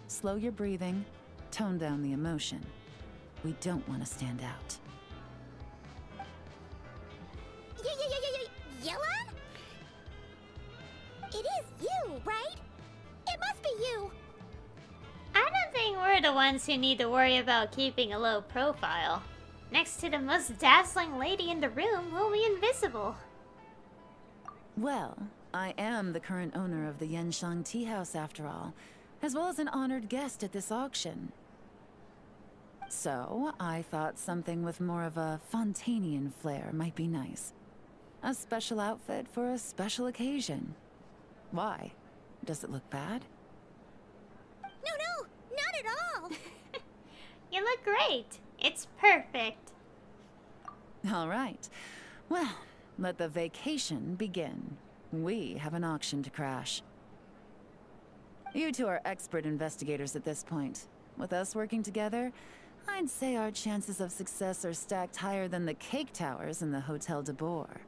Slow your breathing, tone down the emotion. We don't want to stand out. Yelan? It is you, right? It must be you. I don't think we're the ones who need to worry about keeping a low profile. Next to the most dazzling lady in the room, we'll be invisible. Well, I am the current owner of the Yenshan Tea House after all, as well as an honored guest at this auction. So, I thought something with more of a Fontainian flair might be nice. A special outfit for a special occasion. Why? Does it look bad? No, not at all. You look great. It's perfect. All right. Well, let the vacation begin. We have an auction to crash. You two are expert investigators at this point. With us working together, I'd say our chances of success are stacked higher than the cake towers in the Hotel de Boer.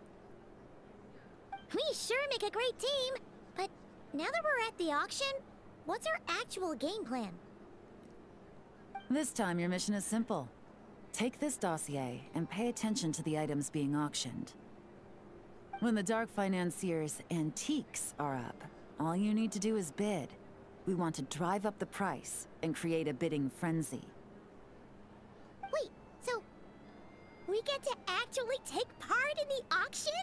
We sure make a great team. But now that we're at the auction, what's our actual game plan? This time your mission is simple. Take this dossier and pay attention to the items being auctioned. When the Dark Financier's antiques are up, all you need to do is bid. We want to drive up the price and create a bidding frenzy. Wait, so we get to actually take part in the auction?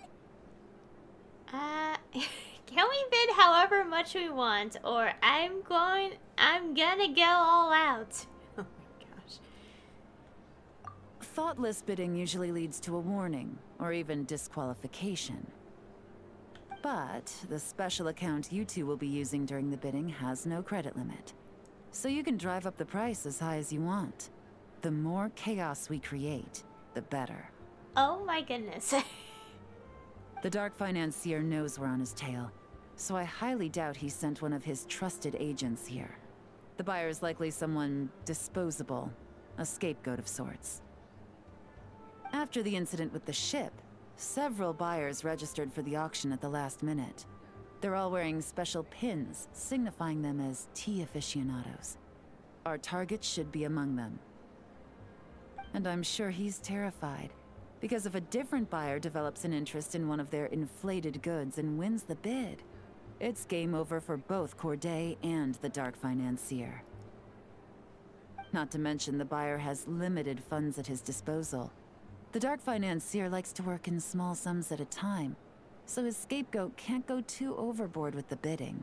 Can we bid however much we want, or I'm gonna go all out. Oh my gosh. Thoughtless bidding usually leads to a warning, or even disqualification. But the special account you two will be using during the bidding has no credit limit. So you can drive up the price as high as you want. The more chaos we create, the better. Oh my goodness. The Dark Financier knows we're on his tail, so I highly doubt he sent one of his trusted agents here. The buyer's likely someone disposable, a scapegoat of sorts. After the incident with the ship, several buyers registered for the auction at the last minute. They're all wearing special pins, signifying them as tea aficionados. Our target should be among them. And I'm sure he's terrified, because if a different buyer develops an interest in one of their inflated goods and wins the bid, it's game over for both Corday and the Dark Financier. Not to mention the buyer has limited funds at his disposal. The Dark Financier likes to work in small sums at a time, so his scapegoat can't go too overboard with the bidding.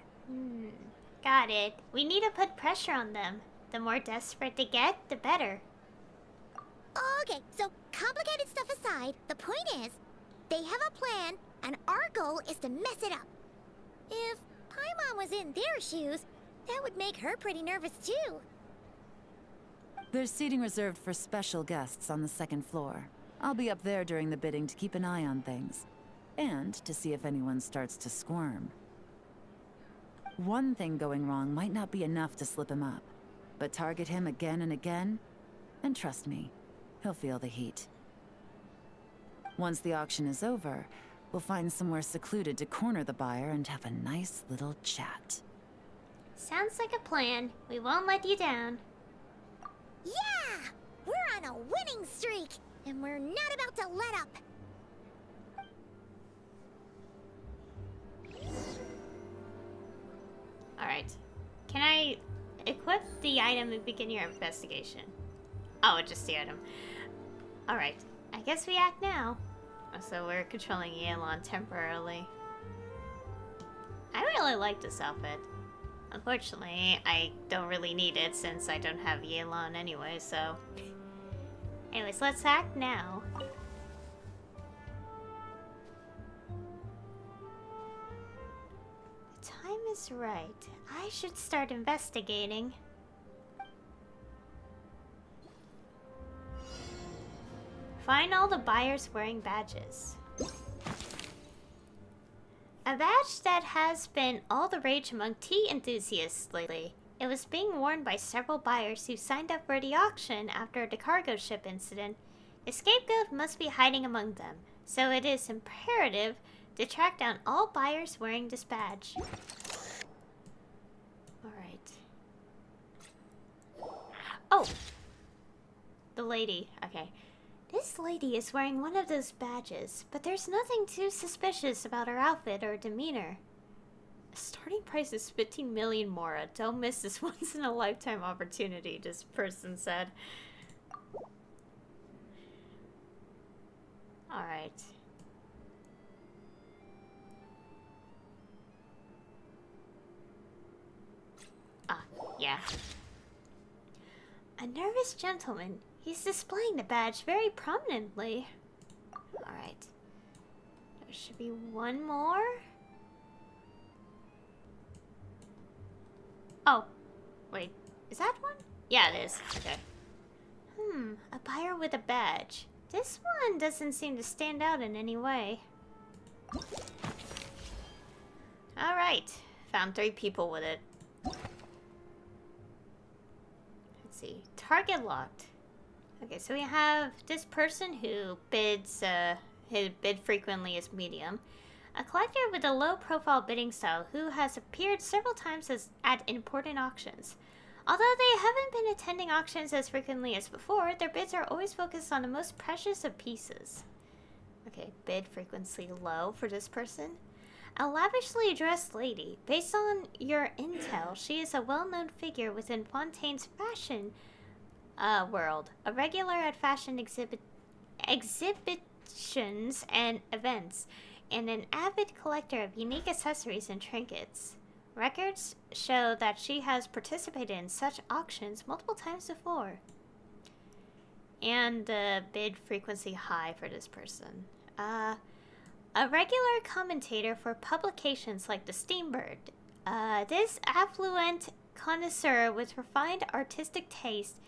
Got it. We need to put pressure on them. The more desperate they get, the better. Okay, so complicated stuff aside, the point is, they have a plan, and our goal is to mess it up. If Paimon was in their shoes, that would make her pretty nervous too. There's seating reserved for special guests on the second floor. I'll be up there during the bidding to keep an eye on things, and to see if anyone starts to squirm. One thing going wrong might not be enough to slip him up, but target him again and again, and trust me, he'll feel the heat. Once the auction is over, we'll find somewhere secluded to corner the buyer and have a nice little chat. Sounds like a plan. We won't let you down. Yeah! We're on a winning streak, and we're not about to let up. Alright. Can I equip the item and begin your investigation? Oh, just the item. Alright. I guess we act now. So we're controlling Yelan temporarily. I really like this outfit. Unfortunately, I don't really need it since I don't have Yelan anyway, so... Anyways, let's act now. The time is right. I should start investigating. Find all the buyers wearing badges. A badge that has been all the rage among tea enthusiasts lately. It was being worn by several buyers who signed up for the auction after the cargo ship incident. A scapegoat must be hiding among them, so it is imperative to track down all buyers wearing this badge. Alright. Oh! The lady. Okay. This lady is wearing one of those badges, but there's nothing too suspicious about her outfit or demeanor. Starting price is 15 million Mora. Don't miss this once-in-a-lifetime opportunity, this person said. Alright. Ah, yeah. A nervous gentleman. He's displaying the badge very prominently. Alright. There should be one more. Oh. Wait. Is that one? Yeah, it is. Okay. A buyer with a badge. This one doesn't seem to stand out in any way. Alright. Found 3 people with it. Let's see. Target locked. Okay, so we have this person who bids, who bid frequently as medium. A collector with a low-profile bidding style who has appeared several times at important auctions. Although they haven't been attending auctions as frequently as before, their bids are always focused on the most precious of pieces. Okay, bid frequency low for this person. A lavishly dressed lady. Based on your intel, she is a well-known figure within Fontaine's fashion world, a regular at fashion exhibitions and events, and an avid collector of unique accessories and trinkets. Records show that she has participated in such auctions multiple times before. And the bid frequency high for this person. A regular commentator for publications like the Steambird. This affluent connoisseur with refined artistic taste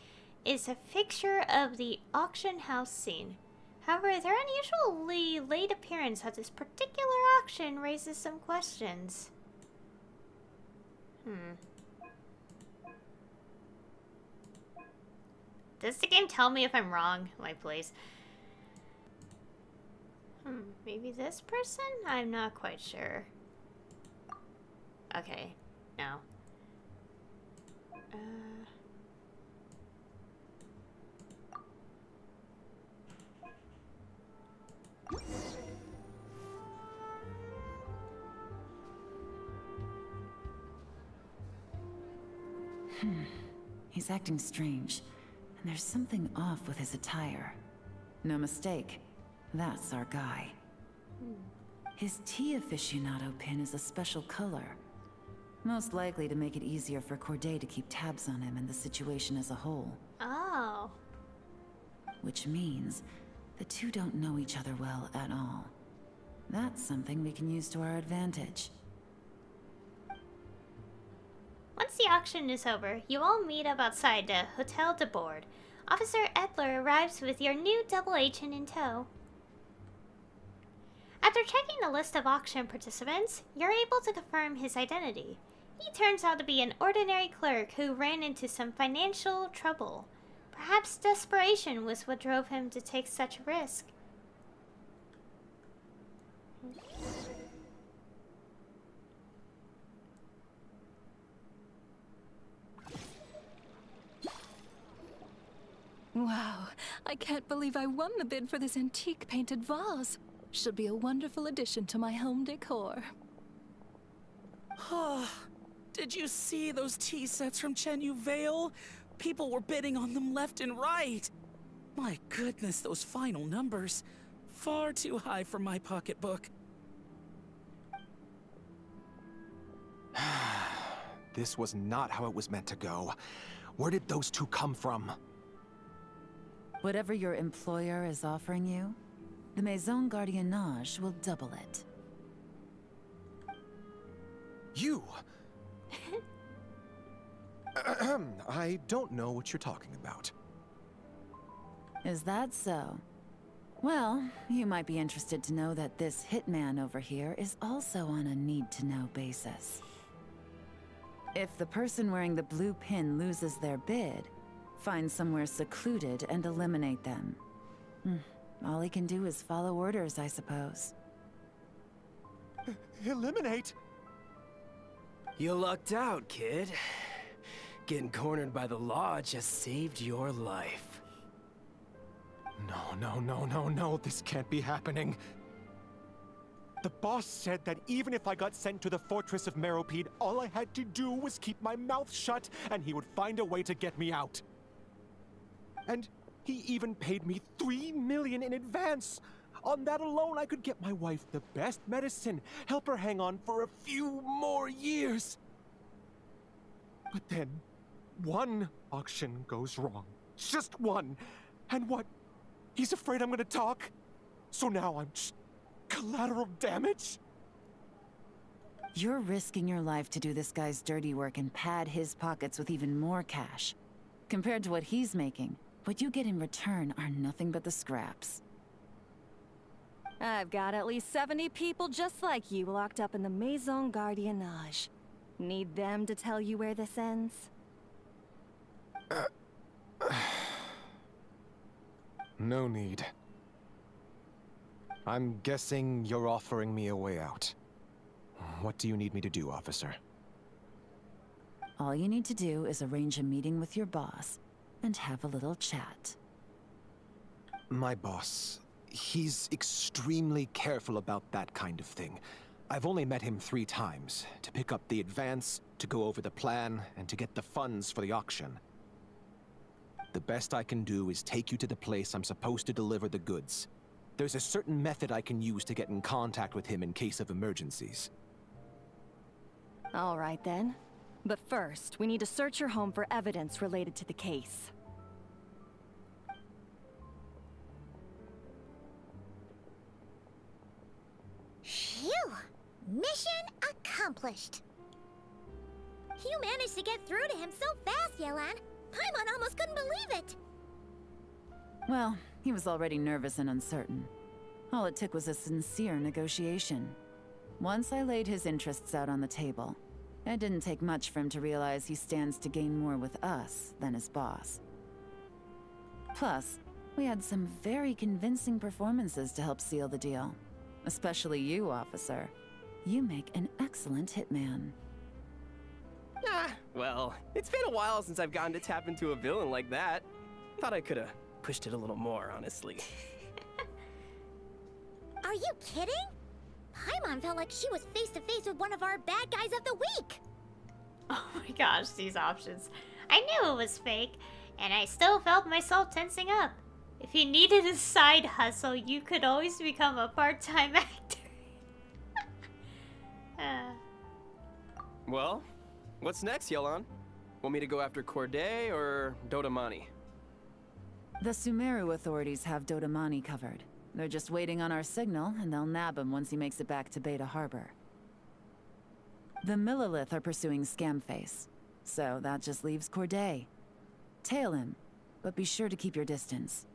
is a fixture of the auction house scene. However, their unusually late appearance at this particular auction raises some questions. Does the game tell me if I'm wrong? Like, please. Maybe this person? I'm not quite sure. Okay. No. He's acting strange, and there's something off with his attire. No mistake, that's our guy. His tea aficionado pin is a special color. Most likely to make it easier for Corday to keep tabs on him and the situation as a whole. Oh. Which means the two don't know each other well at all. That's something we can use to our advantage. Once the auction is over, you all meet up outside the Hotel de Bord. Officer Edler arrives with your new double agent in tow. After checking the list of auction participants, you're able to confirm his identity. He turns out to be an ordinary clerk who ran into some financial trouble. Perhaps desperation was what drove him to take such a risk. Wow, I can't believe I won the bid for this antique painted vase. Should be a wonderful addition to my home decor. Did you see those tea sets from Chenyu Vale? People were bidding on them left and right. My goodness, those final numbers. Far too high for my pocketbook. This was not how it was meant to go. Where did those two come from? Whatever your employer is offering you, the Maison Gardiennage will double it. You! I don't know what you're talking about. Is that so? Well, you might be interested to know that this hitman over here is also on a need-to-know basis. If the person wearing the blue pin loses their bid, find somewhere secluded and eliminate them. All he can do is follow orders, I suppose. Eliminate? You lucked out, kid. Getting cornered by the law just saved your life. No, this can't be happening. The boss said that even if I got sent to the Fortress of Meropide, all I had to do was keep my mouth shut, and he would find a way to get me out. And he even paid me 3 million in advance. On that alone, I could get my wife the best medicine, help her hang on for a few more years. But then, one auction goes wrong. Just one. And what? He's afraid I'm gonna talk? So now I'm just collateral damage? You're risking your life to do this guy's dirty work and pad his pockets with even more cash. Compared to what he's making, what you get in return are nothing but the scraps. I've got at least 70 people just like you locked up in the Maison Gardiennage. Need them to tell you where this ends? No need. I'm guessing you're offering me a way out. What do you need me to do, officer? All you need to do is arrange a meeting with your boss and have a little chat. My boss, he's extremely careful about that kind of thing. I've only met him 3 times, to pick up the advance, to go over the plan, and to get the funds for the auction. The best I can do is take you to the place I'm supposed to deliver the goods. There's a certain method I can use to get in contact with him in case of emergencies. All right then. But first, we need to search your home for evidence related to the case. Phew! Mission accomplished. You managed to get through to him so fast, Yelan. Paimon almost couldn't believe it. Well, he was already nervous and uncertain. All it took was a sincere negotiation. Once I laid his interests out on the table, it didn't take much for him to realize he stands to gain more with us than his boss. Plus, we had some very convincing performances to help seal the deal. Especially you, officer. You make an excellent hitman. Well, it's been a while since I've gotten to tap into a villain like that. Thought I could have pushed it a little more, honestly. Are you kidding? Paimon felt like she was face to face with one of our bad guys of the week. Oh my gosh, these options. I knew it was fake, and I still felt myself tensing up. If you needed a side hustle, you could always become a part-time actor. Well, what's next, Yelan? Want me to go after Corday or Dodamani? The Sumeru authorities have Dodamani covered. They're just waiting on our signal, and they'll nab him once he makes it back to Beta Harbor. The Millilith are pursuing Scamface, so that just leaves Corday. Tail him, but be sure to keep your distance.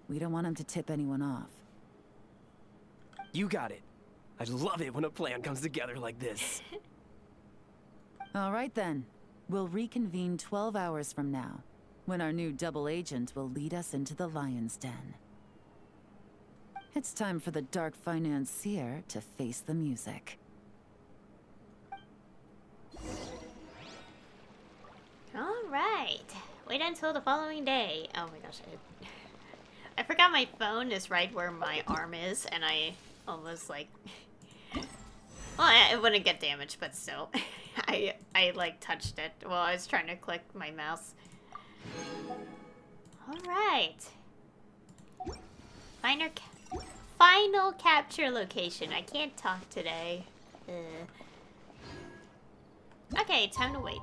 We don't want him to tip anyone off. You got it. I love it when a plan comes together like this. All right then. We'll reconvene 12 hours from now, when our new double agent will lead us into the Lion's Den. It's time for the Dark Financier to face the music. Alright. Wait until the following day. Oh my gosh. I forgot my phone is right where my arm is, and I almost like... Well, it wouldn't get damaged, but still. I like touched it while I was trying to click my mouse. Alright. Final capture location. I can't talk today. Okay, time to wait.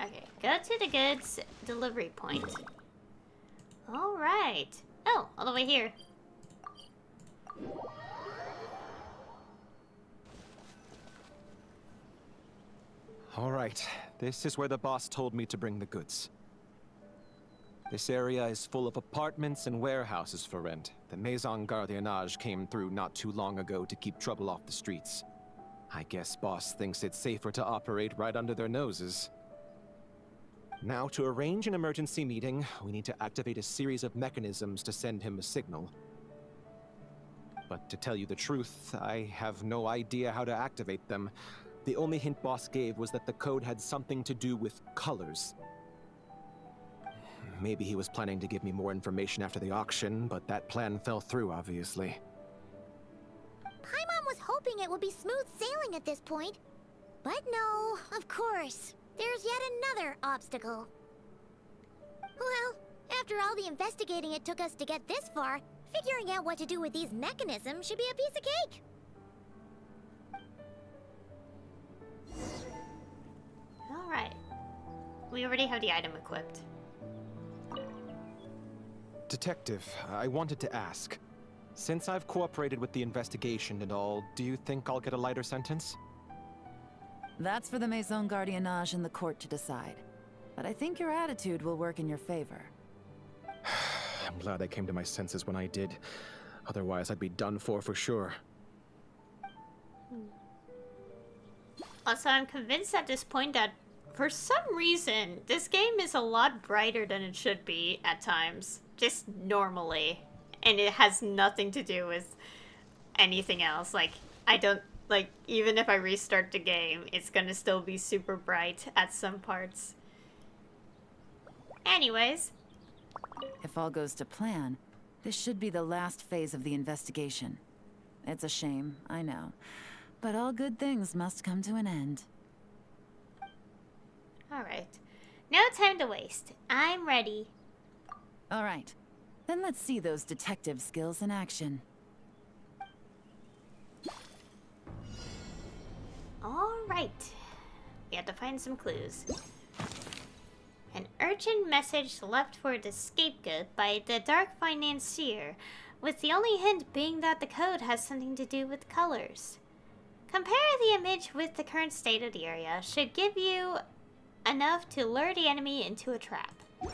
Okay, go to the goods delivery point. Alright. Oh, all the way here. All right, this is where the boss told me to bring the goods. This area is full of apartments and warehouses for rent. The Maison Gardiennage came through not too long ago to keep trouble off the streets. I guess boss thinks it's safer to operate right under their noses. Now, to arrange an emergency meeting, we need to activate a series of mechanisms to send him a signal. But to tell you the truth, I have no idea how to activate them. The only hint boss gave was that the code had something to do with colors. Maybe he was planning to give me more information after the auction, but that plan fell through, obviously. Paimon was hoping it would be smooth sailing at this point. But no, of course. There's yet another obstacle. Well, after all the investigating it took us to get this far, figuring out what to do with these mechanisms should be a piece of cake. Alright. We already have the item equipped. Detective, I wanted to ask. Since I've cooperated with the investigation and all, do you think I'll get a lighter sentence? That's for the Maison Gardiennage and the court to decide. But I think your attitude will work in your favor. I'm glad I came to my senses when I did. Otherwise, I'd be done for sure. Also, I'm convinced at this point that for some reason, this game is a lot brighter than it should be at times. Just normally. And it has nothing to do with anything else. Like, I don't... Like, even if I restart the game, it's gonna still be super bright at some parts. Anyways. If all goes to plan, this should be the last phase of the investigation. It's a shame, I know. But all good things must come to an end. Alright. No time to waste. I'm ready. Alright. Then let's see those detective skills in action. Alright. We have to find some clues. An urgent message left for the scapegoat by the Dark Financier, with the only hint being that the code has something to do with colors. Compare the image with the current state of the area. Should give you enough to lure the enemy into a trap. Okay,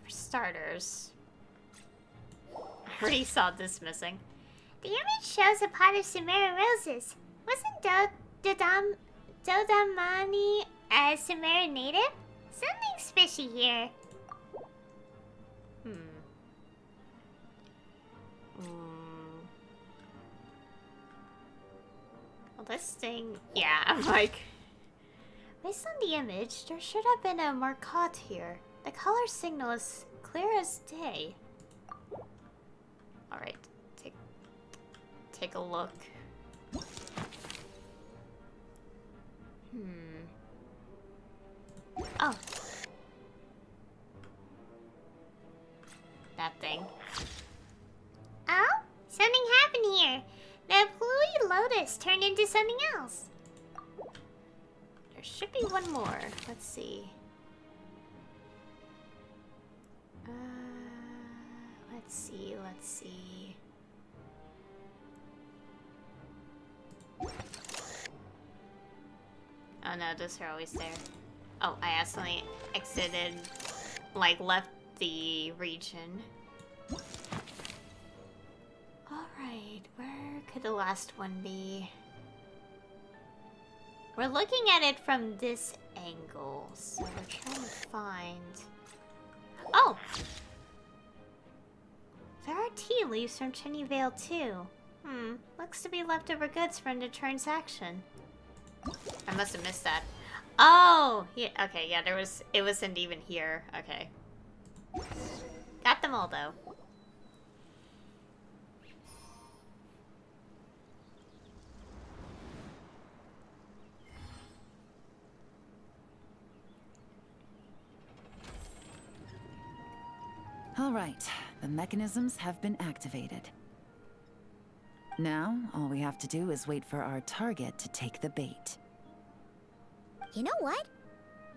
for starters, I already saw this missing. The image shows a pot of Sumeru roses. Wasn't Dodamani a Sumeru native? Something's fishy here. Well, this thing... Yeah, I'm like... Based on the image, there should have been a marcotte here. The color signal is clear as day. Alright, take a look. Oh. That thing. Oh? Something happened here. The Blue Lotus turned into something else. There should be one more. Let's see. Let's see. Oh no, those are always there. Oh, I accidentally exited, like, left the region. Alright, where could the last one be? We're looking at it from this angle, so we're trying to find... Oh! There are tea leaves from Cheney Vale too. Looks to be leftover goods from the transaction. I must have missed that. Oh! Yeah, okay, yeah, it wasn't even here. Okay. Got them all though. All right, the mechanisms have been activated. Now, all we have to do is wait for our target to take the bait. You know what?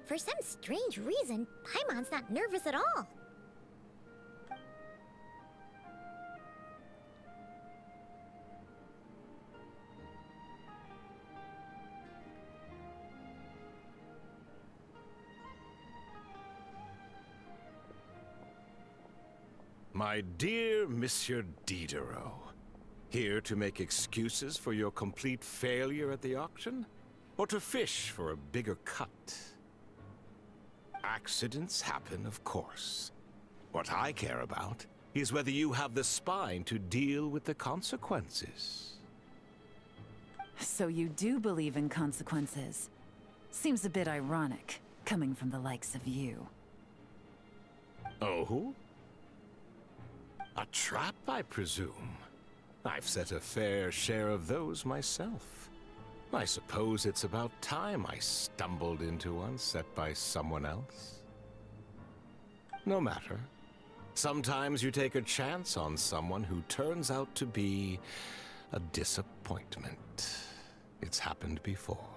For some strange reason, Paimon's not nervous at all. My dear Monsieur Diderot, here to make excuses for your complete failure at the auction? Or to fish for a bigger cut? Accidents happen, of course. What I care about is whether you have the spine to deal with the consequences. So you do believe in consequences. Seems a bit ironic, coming from the likes of you. Oh? A trap, I presume. I've set a fair share of those myself. I suppose it's about time I stumbled into one set by someone else. No matter. Sometimes you take a chance on someone who turns out to be a disappointment. It's happened before.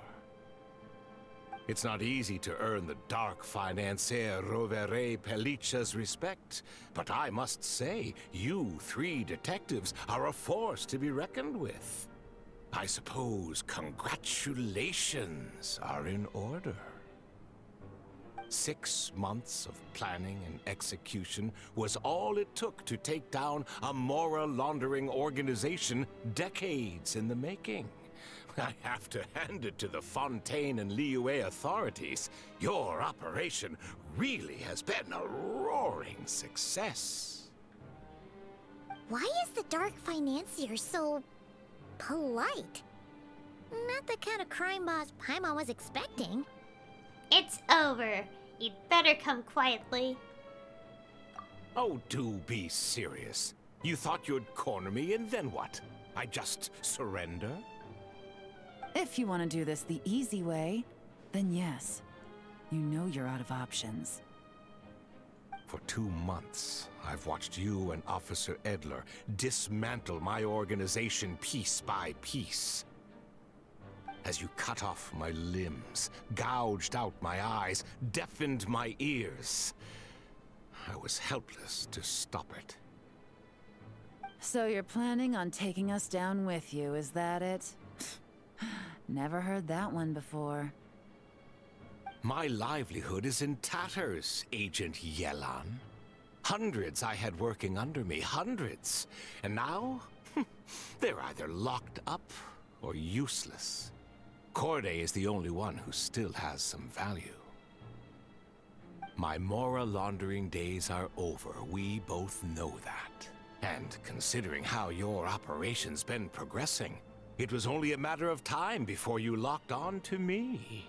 It's not easy to earn the dark financier Rovere Pelliccia's respect, but I must say, you three detectives are a force to be reckoned with. I suppose congratulations are in order. 6 months of planning and execution was all it took to take down a Mora laundering organization decades in the making. I have to hand it to the Fontaine and Liyue authorities. Your operation really has been a roaring success. Why is the Dark Financier so... polite? Not the kind of crime boss Paimon was expecting. It's over. You'd better come quietly. Oh, do be serious. You thought you'd corner me and then what? I just surrender? If you want to do this the easy way, then yes. You know you're out of options. For 2 months, I've watched you and Officer Edler dismantle my organization piece by piece. As you cut off my limbs, gouged out my eyes, deafened my ears, I was helpless to stop it. So you're planning on taking us down with you, is that it? Never heard that one before. My livelihood is in tatters, Agent Yelan. Hundreds I had working under me, hundreds. And now, they're either locked up or useless. Corday is the only one who still has some value. My Mora laundering days are over, we both know that. And considering how your operation's been progressing, it was only a matter of time before you locked on to me.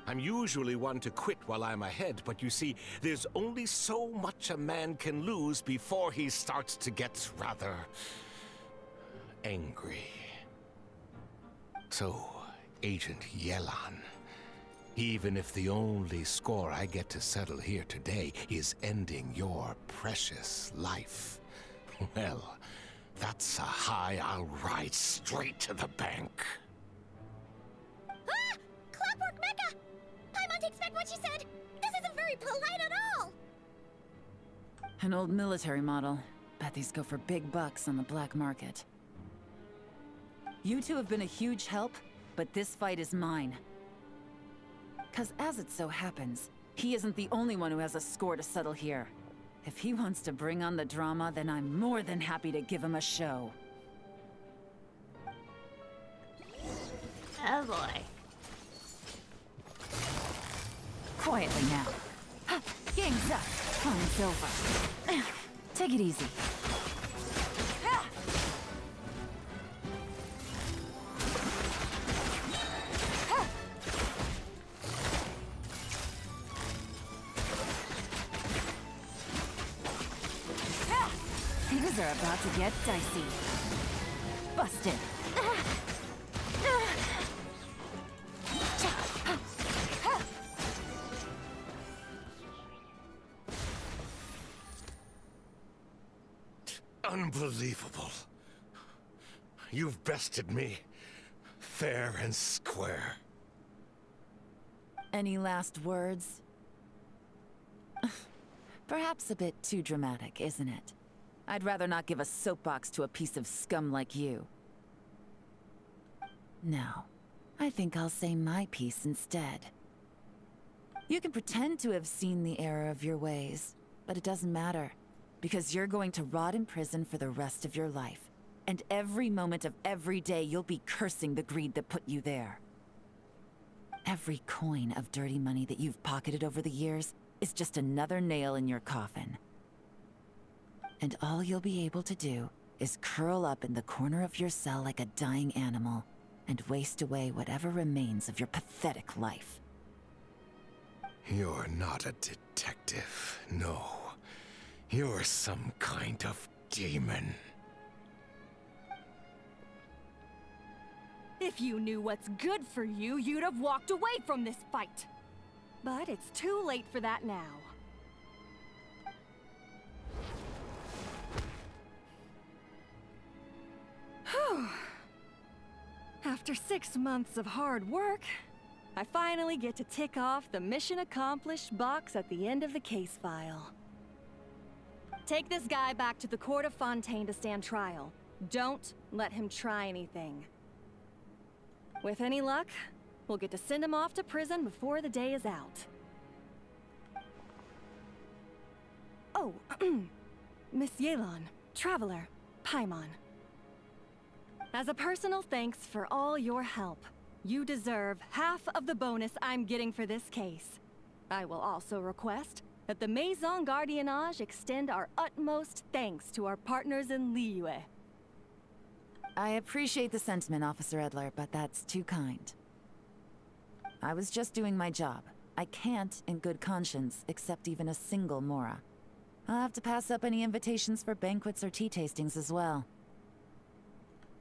I'm usually one to quit while I'm ahead, but you see, there's only so much a man can lose before he starts to get rather angry. So, Agent Yelan, even if the only score I get to settle here today is ending your precious life, well, that's a high I'll ride straight to the bank. Ah! Clockwork Mecha! Paimon takes back what she said! This isn't very polite at all! An old military model. Bet these go for big bucks on the black market. You two have been a huge help, but this fight is mine. 'Cause as it so happens, he isn't the only one who has a score to settle here. If he wants to bring on the drama, then I'm more than happy to give him a show. Oh boy. Quietly now. Gang's up. Fun's over. Take it easy. Things are about to get dicey. Busted. Unbelievable. You've bested me. Fair and square. Any last words? Perhaps a bit too dramatic, isn't it? I'd rather not give a soapbox to a piece of scum like you. No, I think I'll say my piece instead. You can pretend to have seen the error of your ways, but it doesn't matter, because you're going to rot in prison for the rest of your life. And every moment of every day you'll be cursing the greed that put you there. Every coin of dirty money that you've pocketed over the years is just another nail in your coffin. And all you'll be able to do is curl up in the corner of your cell like a dying animal and waste away whatever remains of your pathetic life. You're not a detective, no. You're some kind of demon. If you knew what's good for you, you'd have walked away from this fight. But it's too late for that now. Whew. After 6 months of hard work, I finally get to tick off the mission accomplished box at the end of the case file. Take this guy back to the court of Fontaine to stand trial. Don't let him try anything. With any luck, we'll get to send him off to prison before the day is out. Oh, Miss Yelan, Traveler, Paimon. As a personal thanks for all your help, you deserve half of the bonus I'm getting for this case. I will also request that the Maison Gardiennage extend our utmost thanks to our partners in Liyue. I appreciate the sentiment, Officer Edler, but that's too kind. I was just doing my job. I can't, in good conscience, accept even a single Mora. I'll have to pass up any invitations for banquets or tea tastings as well.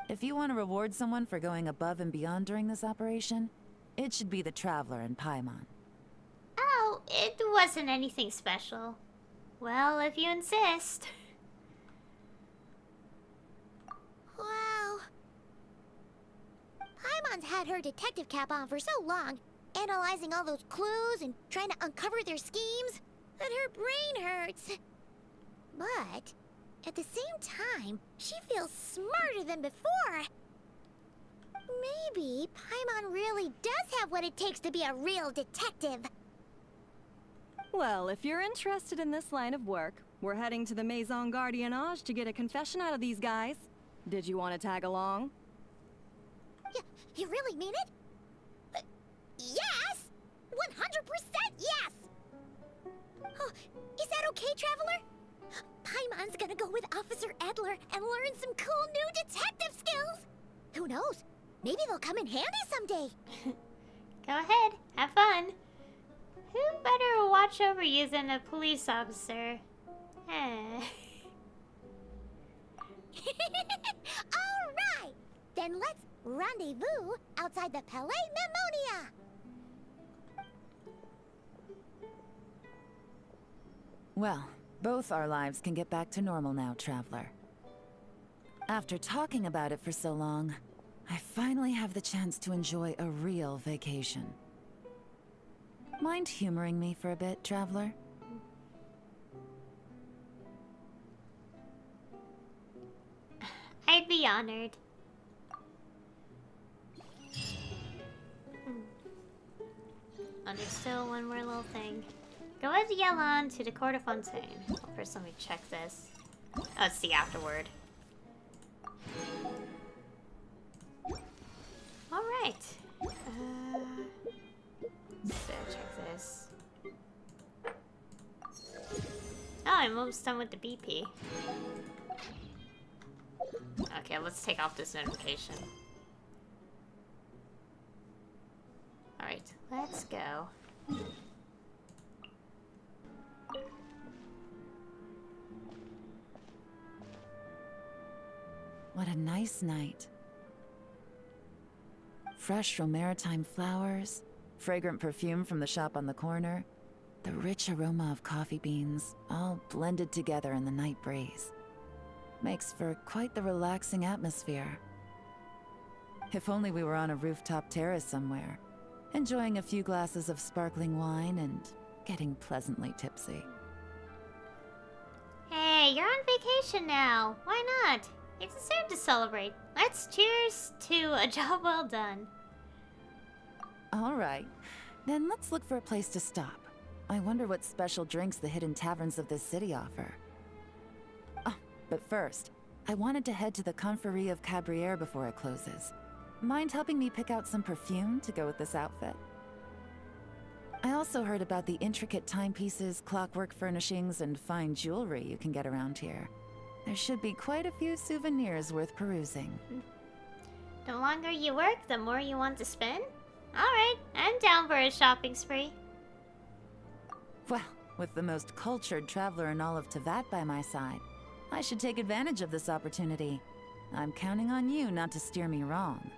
If you want to reward someone for going above and beyond during this operation, it should be the Traveler and Paimon. Oh, it wasn't anything special. Well, if you insist. Wow. Paimon's had her detective cap on for so long, analyzing all those clues and trying to uncover their schemes, that her brain hurts. But at the same time, she feels smarter than before. Maybe Paimon really does have what it takes to be a real detective. Well, if you're interested in this line of work, we're heading to the Maison Gardiennage to get a confession out of these guys. Did you want to tag along? You really mean it? Yes! 100% yes! Oh, is that okay, Traveler? Paimon's gonna go with Officer Edler and learn some cool new detective skills! Who knows? Maybe they'll come in handy someday! Go ahead, have fun. Who better watch over you than a police officer? Eh. Alright! Then let's rendezvous outside the Palais Mnemonia! Well, both our lives can get back to normal now, Traveler. After talking about it for so long, I finally have the chance to enjoy a real vacation. Mind humoring me for a bit, Traveler? I'd be honored. Oh, there's still one more little thing. Go with Yelan to the Court of Fontaine. Well, first, let me check this. Oh, it's the afterward. Alright. So, check this. Oh, I'm almost done with the BP. Okay, let's take off this notification. Alright, let's go. What a nice night. Fresh from maritime flowers, fragrant perfume from the shop on the corner, the rich aroma of coffee beans, all blended together in the night breeze. Makes for quite the relaxing atmosphere. If only we were on a rooftop terrace somewhere, enjoying a few glasses of sparkling wine and getting pleasantly tipsy. Hey, you're on vacation now. Why not? You deserve to celebrate. Let's cheers to a job well done. All right, then let's look for a place to stop. I wonder what special drinks the hidden taverns of this city offer. Oh, but first, I wanted to head to the Confrérie of Cabriere before it closes. Mind helping me pick out some perfume to go with this outfit? I also heard about the intricate timepieces, clockwork furnishings, and fine jewelry you can get around here. There should be quite a few souvenirs worth perusing. The longer you work, the more you want to spend? Alright, I'm down for a shopping spree. Well, with the most cultured traveler in all of Teyvat by my side, I should take advantage of this opportunity. I'm counting on you not to steer me wrong.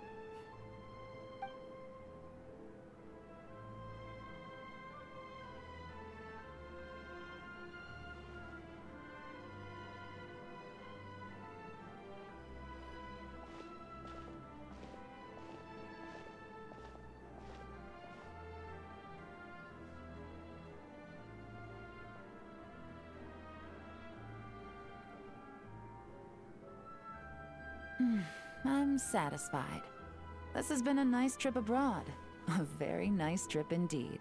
I'm satisfied. This has been a nice trip abroad. A very nice trip indeed.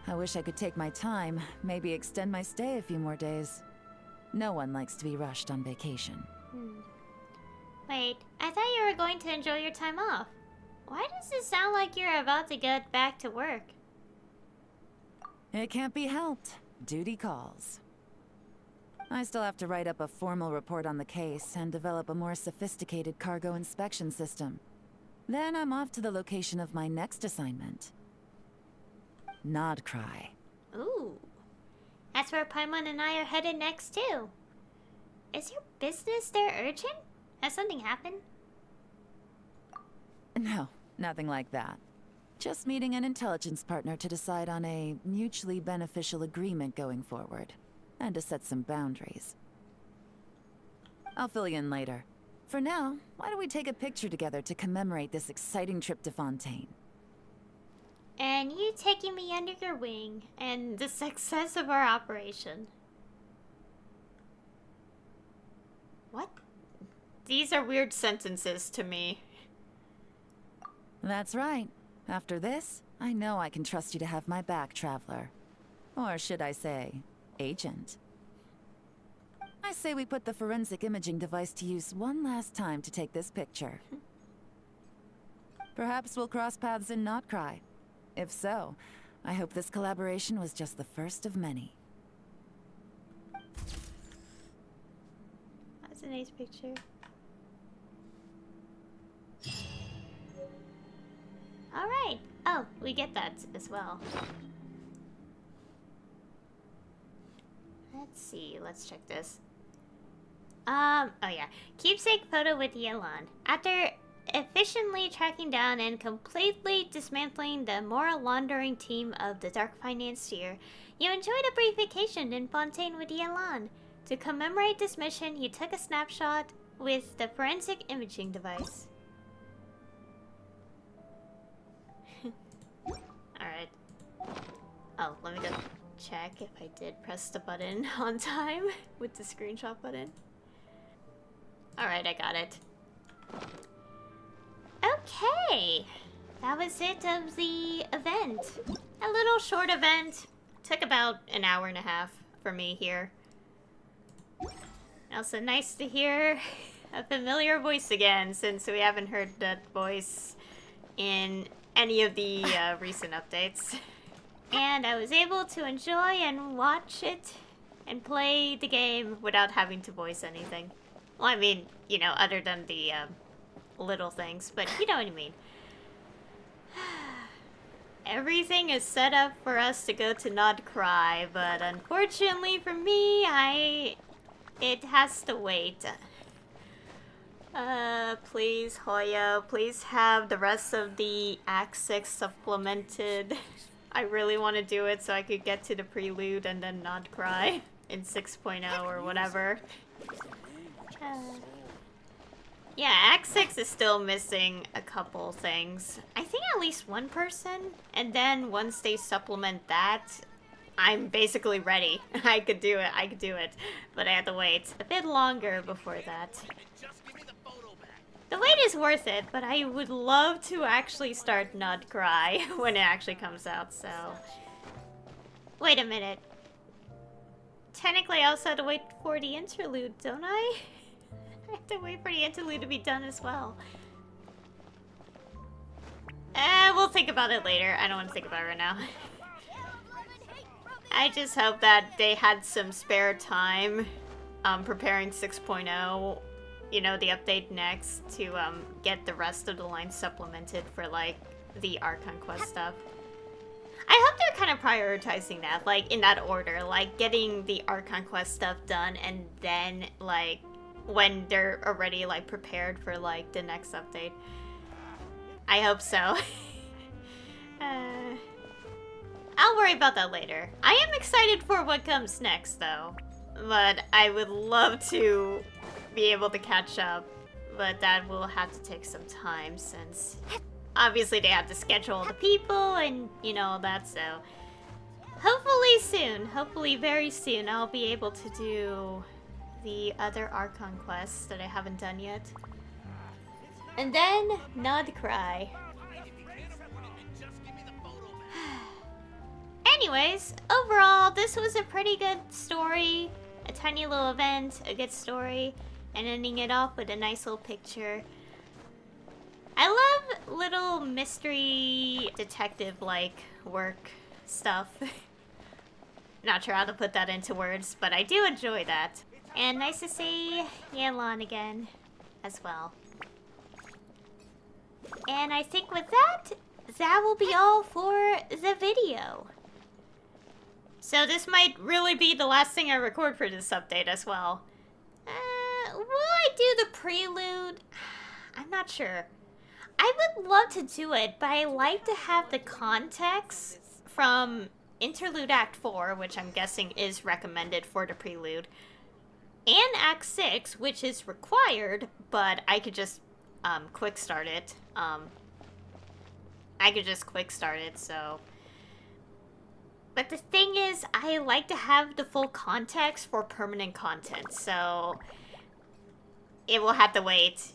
I wish I could take my time, maybe extend my stay a few more days. No one likes to be rushed on vacation. Wait, I thought you were going to enjoy your time off. Why does it sound like you're about to get back to work? It can't be helped. Duty calls. I still have to write up a formal report on the case and develop a more sophisticated cargo inspection system. Then I'm off to the location of my next assignment. Nodcry. Ooh. That's where Paimon and I are headed next, too. Is your business there urgent? Has something happened? No, nothing like that. Just meeting an intelligence partner to decide on a mutually beneficial agreement going forward. And to set some boundaries. I'll fill you in later. For now, why don't we take a picture together to commemorate this exciting trip to Fontaine? And you taking me under your wing, and the success of our operation. What? These are weird sentences to me. That's right. After this, I know I can trust you to have my back, Traveler. Or should I say, Agent. I say we put the forensic imaging device to use one last time to take this picture. Perhaps we'll cross paths in Nodcry. If so, I hope this collaboration was just the first of many. That's a nice picture. Alright. Oh, we get that as well. Let's see. Let's check this. Oh yeah. Keepsake photo with Yelan. After efficiently tracking down and completely dismantling the moral laundering team of the Dark Financier, you enjoyed a brief vacation in Fontaine with Yelan. To commemorate this mission, you took a snapshot with the forensic imaging device. Alright. Oh, let me go check if I did press the button on time with the screenshot button. Alright, I got it. Okay! That was it of the event. A little short event. Took about an hour and a half for me here. Also nice to hear a familiar voice again, since we haven't heard that voice in any of the recent updates. And I was able to enjoy and watch it and play the game without having to voice anything. Well, I mean, you know, other than the little things, but you know what I mean. Everything is set up for us to go to Not Cry, but unfortunately for me, it has to wait. Please, Hoya, please have the rest of the Act 6 supplemented. I really want to do it so I could get to the prelude and then Not Cry in 6.0 or whatever. Yeah, Act 6 is still missing a couple things. I think at least one person, and then once they supplement that, I'm basically ready. I could do it, but I have to wait a bit longer before that. The wait is worth it, but I would love to actually start Not Cry when it actually comes out, so... Wait a minute. Technically, I also have to wait for the interlude, don't I? I have to wait for the interlude to be done as well. We'll think about it later. I don't want to think about it right now. I just hope that they had some spare time preparing 6.0, you know, the update next, to get the rest of the lines supplemented for, like, the Archon Quest stuff. I hope they're kind of prioritizing that, like, in that order, like, getting the Archon Quest stuff done, and then, like, when they're already, like, prepared for, like, the next update. I hope so. I'll worry about that later. I am excited for what comes next, though. But I would love to be able to catch up. But that will have to take some time, since obviously they have to schedule the people and, you know, all that, so... Hopefully soon, hopefully very soon, I'll be able to do the other Archon quests that I haven't done yet. And then, Not Cry. Anyways, overall, this was a pretty good story. A tiny little event, a good story, and ending it off with a nice little picture. I love little mystery detective-like work stuff. Not sure how to put that into words, but I do enjoy that. And nice to see Yelan again as well. And I think with that, that will be all for the video. So this might really be the last thing I record for this update as well. Will I do the prelude? I'm not sure. I would love to do it, but I like to have the context from Interlude Act 4, which I'm guessing is recommended for the prelude, and Act 6, which is required, but I could just quick start it. So... But the thing is, I like to have the full context for permanent content, so it will have to wait.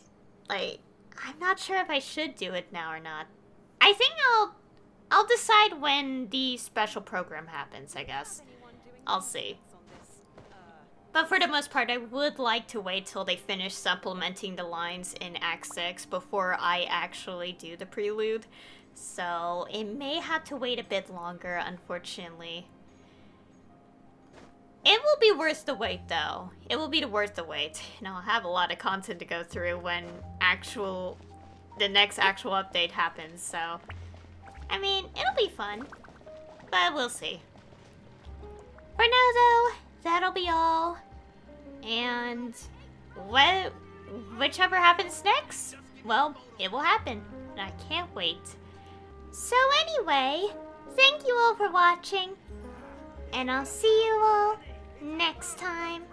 Like, I'm not sure if I should do it now or not. I think I'll decide when the special program happens, I guess. I'll see. But for the most part, I would like to wait till they finish supplementing the lines in Act 6 before I actually do the prelude. So, it may have to wait a bit longer, unfortunately. It will be worth the wait, though. It will be worth the wait. And I'll have a lot of content to go through when the next actual update happens, so... I mean, it'll be fun. But we'll see. For now, though, that'll be all. And whichever happens next, well, it will happen. And I can't wait. So anyway, thank you all for watching. And I'll see you all next time.